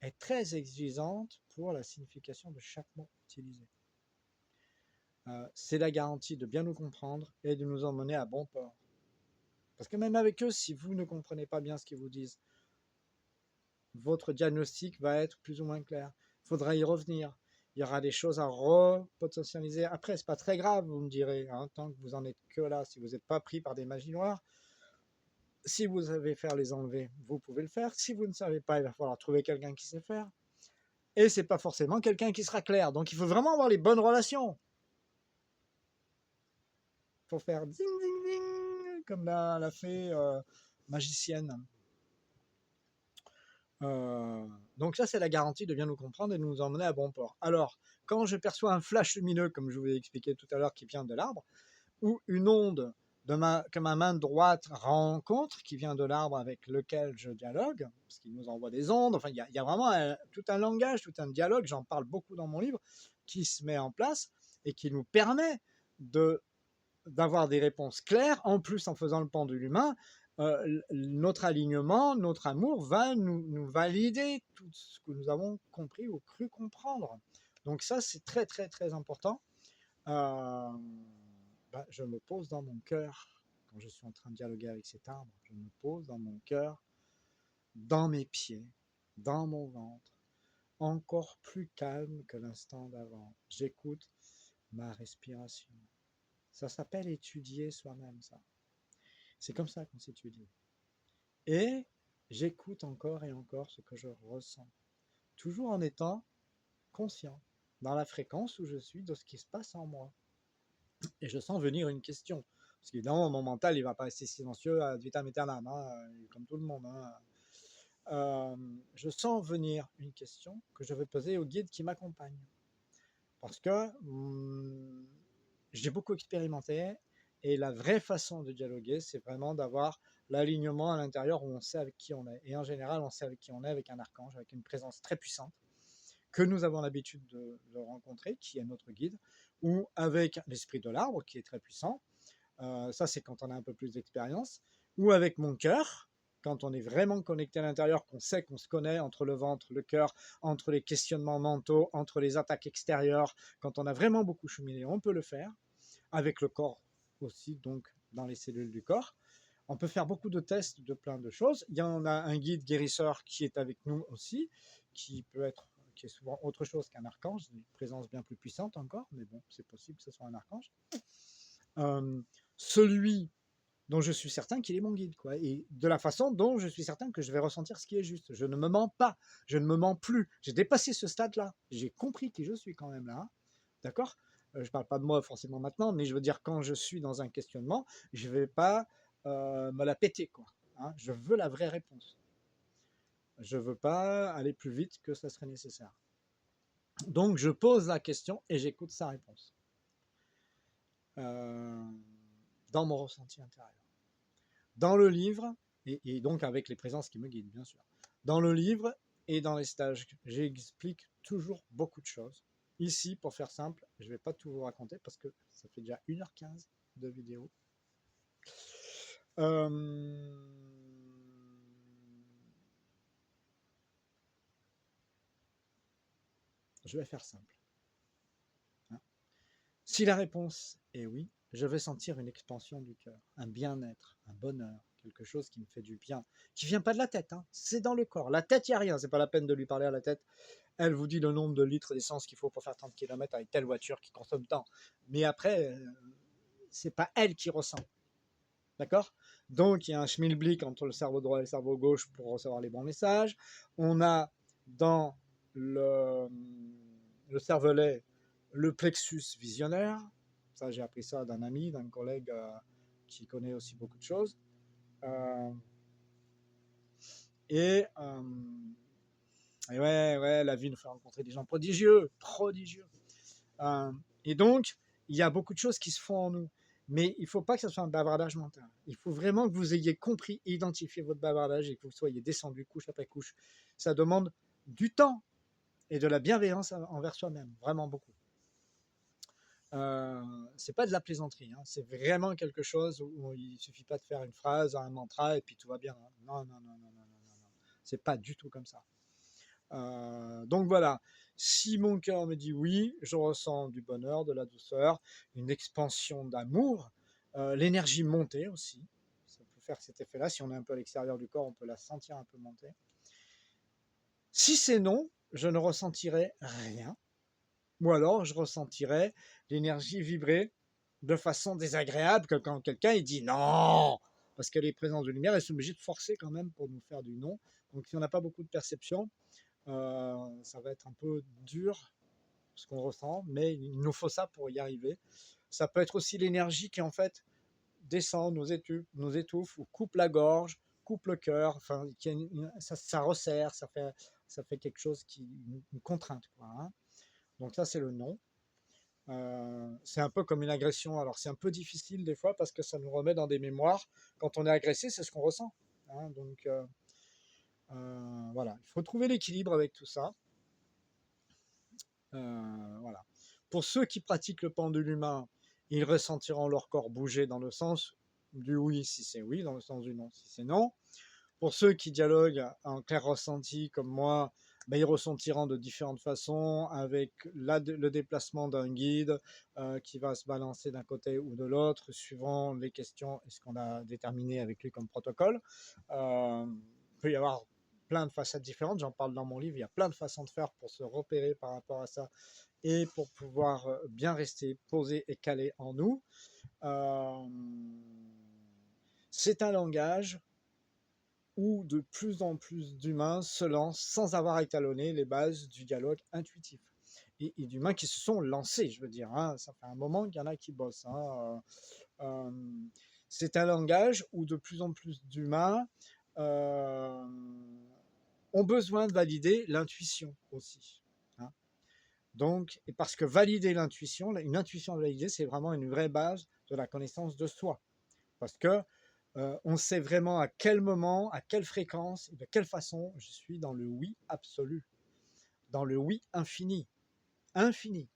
est très exigeante pour la signification de chaque mot utilisé. C'est la garantie de bien nous comprendre et de nous emmener à bon port. Parce que même avec eux, si vous ne comprenez pas bien ce qu'ils vous disent, votre diagnostic va être plus ou moins clair. Il faudra y revenir. Il y aura des choses à repotentialiser. Après, c'est pas très grave, vous me direz, hein, tant que vous en êtes que là, si vous n'êtes pas pris par des magies noires. Si vous savez faire les enlever, vous pouvez le faire. Si vous ne savez pas, il va falloir trouver quelqu'un qui sait faire. Et c'est pas forcément quelqu'un qui sera clair. Donc il faut vraiment avoir les bonnes relations. Il faut faire ding ding ding comme la fée magicienne. Donc ça, c'est la garantie de bien nous comprendre et de nous emmener à bon port. Alors, quand je perçois un flash lumineux, comme je vous ai expliqué tout à l'heure, qui vient de l'arbre, ou une onde que ma main droite rencontre, qui vient de l'arbre avec lequel je dialogue, parce qu'il nous envoie des ondes, enfin, il y a vraiment tout un langage, tout un dialogue, j'en parle beaucoup dans mon livre, qui se met en place et qui nous permet d'avoir des réponses claires, en plus en faisant le pendule humain, notre alignement, notre amour va nous valider tout ce que nous avons compris ou cru comprendre. Donc ça, c'est très, très, très important. Je me pose dans mon cœur, quand je suis en train de dialoguer avec cet arbre, je me pose dans mon cœur, dans mes pieds, dans mon ventre, encore plus calme que l'instant d'avant. J'écoute ma respiration. Ça s'appelle étudier soi-même, ça. C'est comme ça qu'on s'étudie. Et j'écoute encore et encore ce que je ressens, toujours en étant conscient, dans la fréquence où je suis, de ce qui se passe en moi. Et je sens venir une question. Parce qu'évidemment, mon mental, il ne va pas rester silencieux ad vitam aeternam, hein, comme tout le monde. Hein. Je sens venir une question que je vais poser au guide qui m'accompagne. Parce que j'ai beaucoup expérimenté et la vraie façon de dialoguer, c'est vraiment d'avoir l'alignement à l'intérieur où on sait avec qui on est. Et en général, on sait avec qui on est avec un archange, avec une présence très puissante que nous avons l'habitude de rencontrer, qui est notre guide, ou avec l'esprit de l'arbre, qui est très puissant. Ça, c'est quand on a un peu plus d'expérience. Ou avec mon cœur, quand on est vraiment connecté à l'intérieur, qu'on sait qu'on se connaît entre le ventre, le cœur, entre les questionnements mentaux, entre les attaques extérieures. Quand on a vraiment beaucoup cheminé, on peut le faire. Avec le corps aussi, donc dans les cellules du corps. On peut faire beaucoup de tests de plein de choses. Il y en a un guide guérisseur qui est avec nous aussi, qui qui est souvent autre chose qu'un archange, une présence bien plus puissante encore, mais bon, c'est possible que ce soit un archange. Celui dont je suis certain qu'il est mon guide, quoi, et de la façon dont je suis certain que je vais ressentir ce qui est juste. Je ne me mens pas, je ne me mens plus. J'ai dépassé ce stade-là. J'ai compris qui je suis quand même là, hein. D'accord? Je parle pas de moi forcément maintenant, mais je veux dire quand je suis dans un questionnement, je vais pas me la péter, quoi, hein. Je veux la vraie réponse. Je veux pas aller plus vite que ça serait nécessaire. Donc je pose la question et j'écoute sa réponse. Dans mon ressenti intérieur. Dans le livre, et donc avec les présences qui me guident, bien sûr. Dans le livre et dans les stages, j'explique toujours beaucoup de choses. Ici, pour faire simple, je ne vais pas tout vous raconter parce que ça fait déjà 1h15 de vidéo. Je vais faire simple. Hein. Si la réponse est oui, je vais sentir une expansion du cœur, un bien-être, un bonheur, quelque chose qui me fait du bien, qui vient pas de la tête, hein, c'est dans le corps. La tête, il n'y a rien, c'est pas la peine de lui parler à la tête. Elle vous dit le nombre de litres d'essence qu'il faut pour faire 30 km avec telle voiture qui consomme tant. Mais après, c'est pas elle qui ressent. D'accord? Donc, il y a un schmilblick entre le cerveau droit et le cerveau gauche pour recevoir les bons messages. On a dans le cervelet le plexus visionnaire. Ça, j'ai appris ça d'un ami, d'un collègue qui connaît aussi beaucoup de choses. Et ouais, la vie nous fait rencontrer des gens prodigieux. Et donc, il y a beaucoup de choses qui se font en nous. Mais il ne faut pas que ce soit un bavardage mental. Il faut vraiment que vous ayez compris, identifié votre bavardage et que vous soyez descendu couche après couche. Ça demande du temps et de la bienveillance envers soi-même, vraiment beaucoup. C'est pas de la plaisanterie, hein. C'est vraiment quelque chose où il ne suffit pas de faire une phrase, un mantra et puis tout va bien. Non. C'est pas du tout comme ça. Donc voilà, si mon cœur me dit oui, je ressens du bonheur, de la douceur, une expansion d'amour, l'énergie montée aussi. Ça peut faire cet effet-là. Si on est un peu à l'extérieur du corps, on peut la sentir un peu monter. Si c'est non, je ne ressentirai rien. Ou alors, je ressentirai l'énergie vibrer de façon désagréable que quand quelqu'un il dit non, parce que les présences de lumière, elles sont obligées de forcer quand même pour nous faire du non. Donc si on n'a pas beaucoup de perception, ça va être un peu dur ce qu'on ressent, mais il nous faut ça pour y arriver. Ça peut être aussi l'énergie qui en fait descend, nous étouffe ou coupe la gorge, coupe le cœur, enfin, ça resserre, ça fait quelque chose une contrainte, quoi, hein. Donc ça c'est le non. C'est un peu comme une agression. Alors c'est un peu difficile des fois parce que ça nous remet dans des mémoires. Quand on est agressé, c'est ce qu'on ressent, hein. Donc voilà, il faut trouver l'équilibre avec tout ça. Voilà. Pour ceux qui pratiquent le pendule humain, ils ressentiront leur corps bouger dans le sens du oui si c'est oui, dans le sens du non si c'est non. Pour ceux qui dialoguent en clair ressenti comme moi, ben, ils ressentiront de différentes façons avec le déplacement d'un guide qui va se balancer d'un côté ou de l'autre suivant les questions et ce qu'on a déterminé avec lui comme protocole. Il peut y avoir plein de facettes différentes, j'en parle dans mon livre, il y a plein de façons de faire pour se repérer par rapport à ça et pour pouvoir bien rester posé et calé en nous. C'est un langage où de plus en plus d'humains se lancent sans avoir étalonné les bases du dialogue intuitif. Et d'humains qui se sont lancés, je veux dire, hein, ça fait un moment qu'il y en a qui bossent, hein. C'est un langage où de plus en plus d'humains ont besoin de valider l'intuition aussi, hein. Donc, et parce que valider l'intuition, une intuition validée, c'est vraiment une vraie base de la connaissance de soi. Parce que on sait vraiment à quel moment, à quelle fréquence, et de quelle façon je suis dans le oui absolu, dans le oui infini. Infini.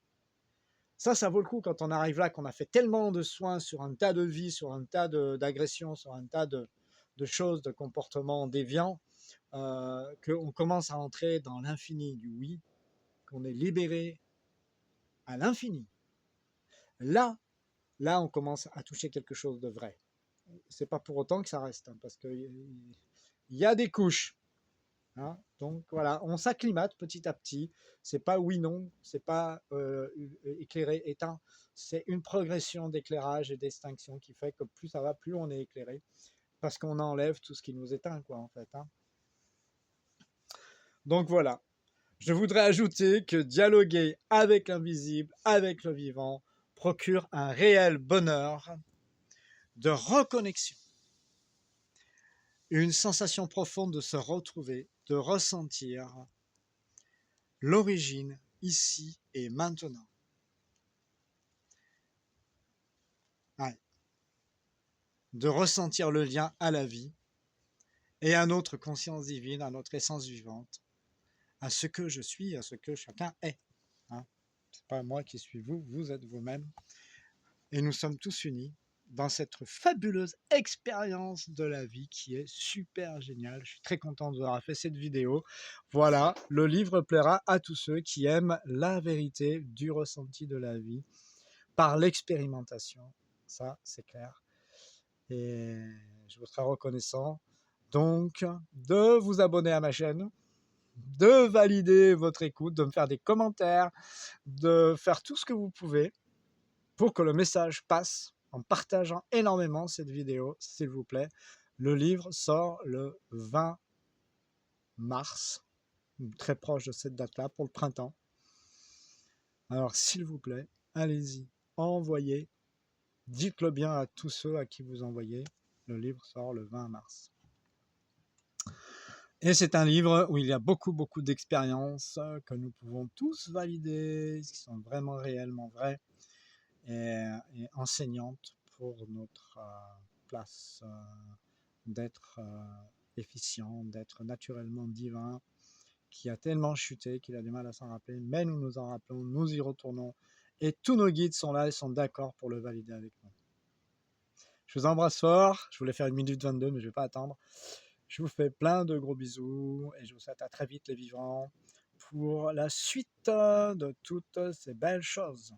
Ça vaut le coup quand on arrive là, qu'on a fait tellement de soins sur un tas de vies, sur un tas d'agressions, sur un tas de choses, de comportements déviants, qu'on commence à entrer dans l'infini du oui, qu'on est libéré à l'infini. Là, on commence à toucher quelque chose de vrai. C'est pas pour autant que ça reste, hein, parce qu'il y a des couches. hein. Donc voilà, on s'acclimate petit à petit. C'est pas oui, non, c'est pas éclairé, éteint. C'est une progression d'éclairage et d'extinction qui fait que plus ça va, plus on est éclairé. Parce qu'on enlève tout ce qui nous éteint, quoi, en fait, hein. Donc voilà. Je voudrais ajouter que dialoguer avec l'invisible, avec le vivant, procure un réel bonheur de reconnexion, une sensation profonde de se retrouver, de ressentir l'origine ici et maintenant. Ouais. De ressentir le lien à la vie et à notre conscience divine, à notre essence vivante, à ce que je suis, à ce que chacun est. Hein. C'est pas moi qui suis vous, vous êtes vous-même. Et nous sommes tous unis dans cette fabuleuse expérience de la vie qui est super géniale. Je suis très content d'avoir fait cette vidéo. Voilà, le livre plaira à tous ceux qui aiment la vérité du ressenti de la vie par l'expérimentation. Ça, c'est clair. Et je vous serai reconnaissant donc de vous abonner à ma chaîne, de valider votre écoute, de me faire des commentaires, de faire tout ce que vous pouvez pour que le message passe en partageant énormément cette vidéo, s'il vous plaît. Le livre sort le 20 mars, très proche de cette date-là, pour le printemps. Alors, s'il vous plaît, allez-y, envoyez, dites-le bien à tous ceux à qui vous envoyez. Le livre sort le 20 mars. Et c'est un livre où il y a beaucoup, beaucoup d'expériences que nous pouvons tous valider, qui sont vraiment réellement vraies et enseignantes pour notre place d'être efficient, d'être naturellement divin, qui a tellement chuté qu'il a du mal à s'en rappeler, mais nous nous en rappelons, nous y retournons, et tous nos guides sont là et sont d'accord pour le valider avec nous. Je vous embrasse fort, je voulais faire 1 minute 22, mais je ne vais pas attendre. Je vous fais plein de gros bisous et je vous souhaite à très vite les vivants pour la suite de toutes ces belles choses.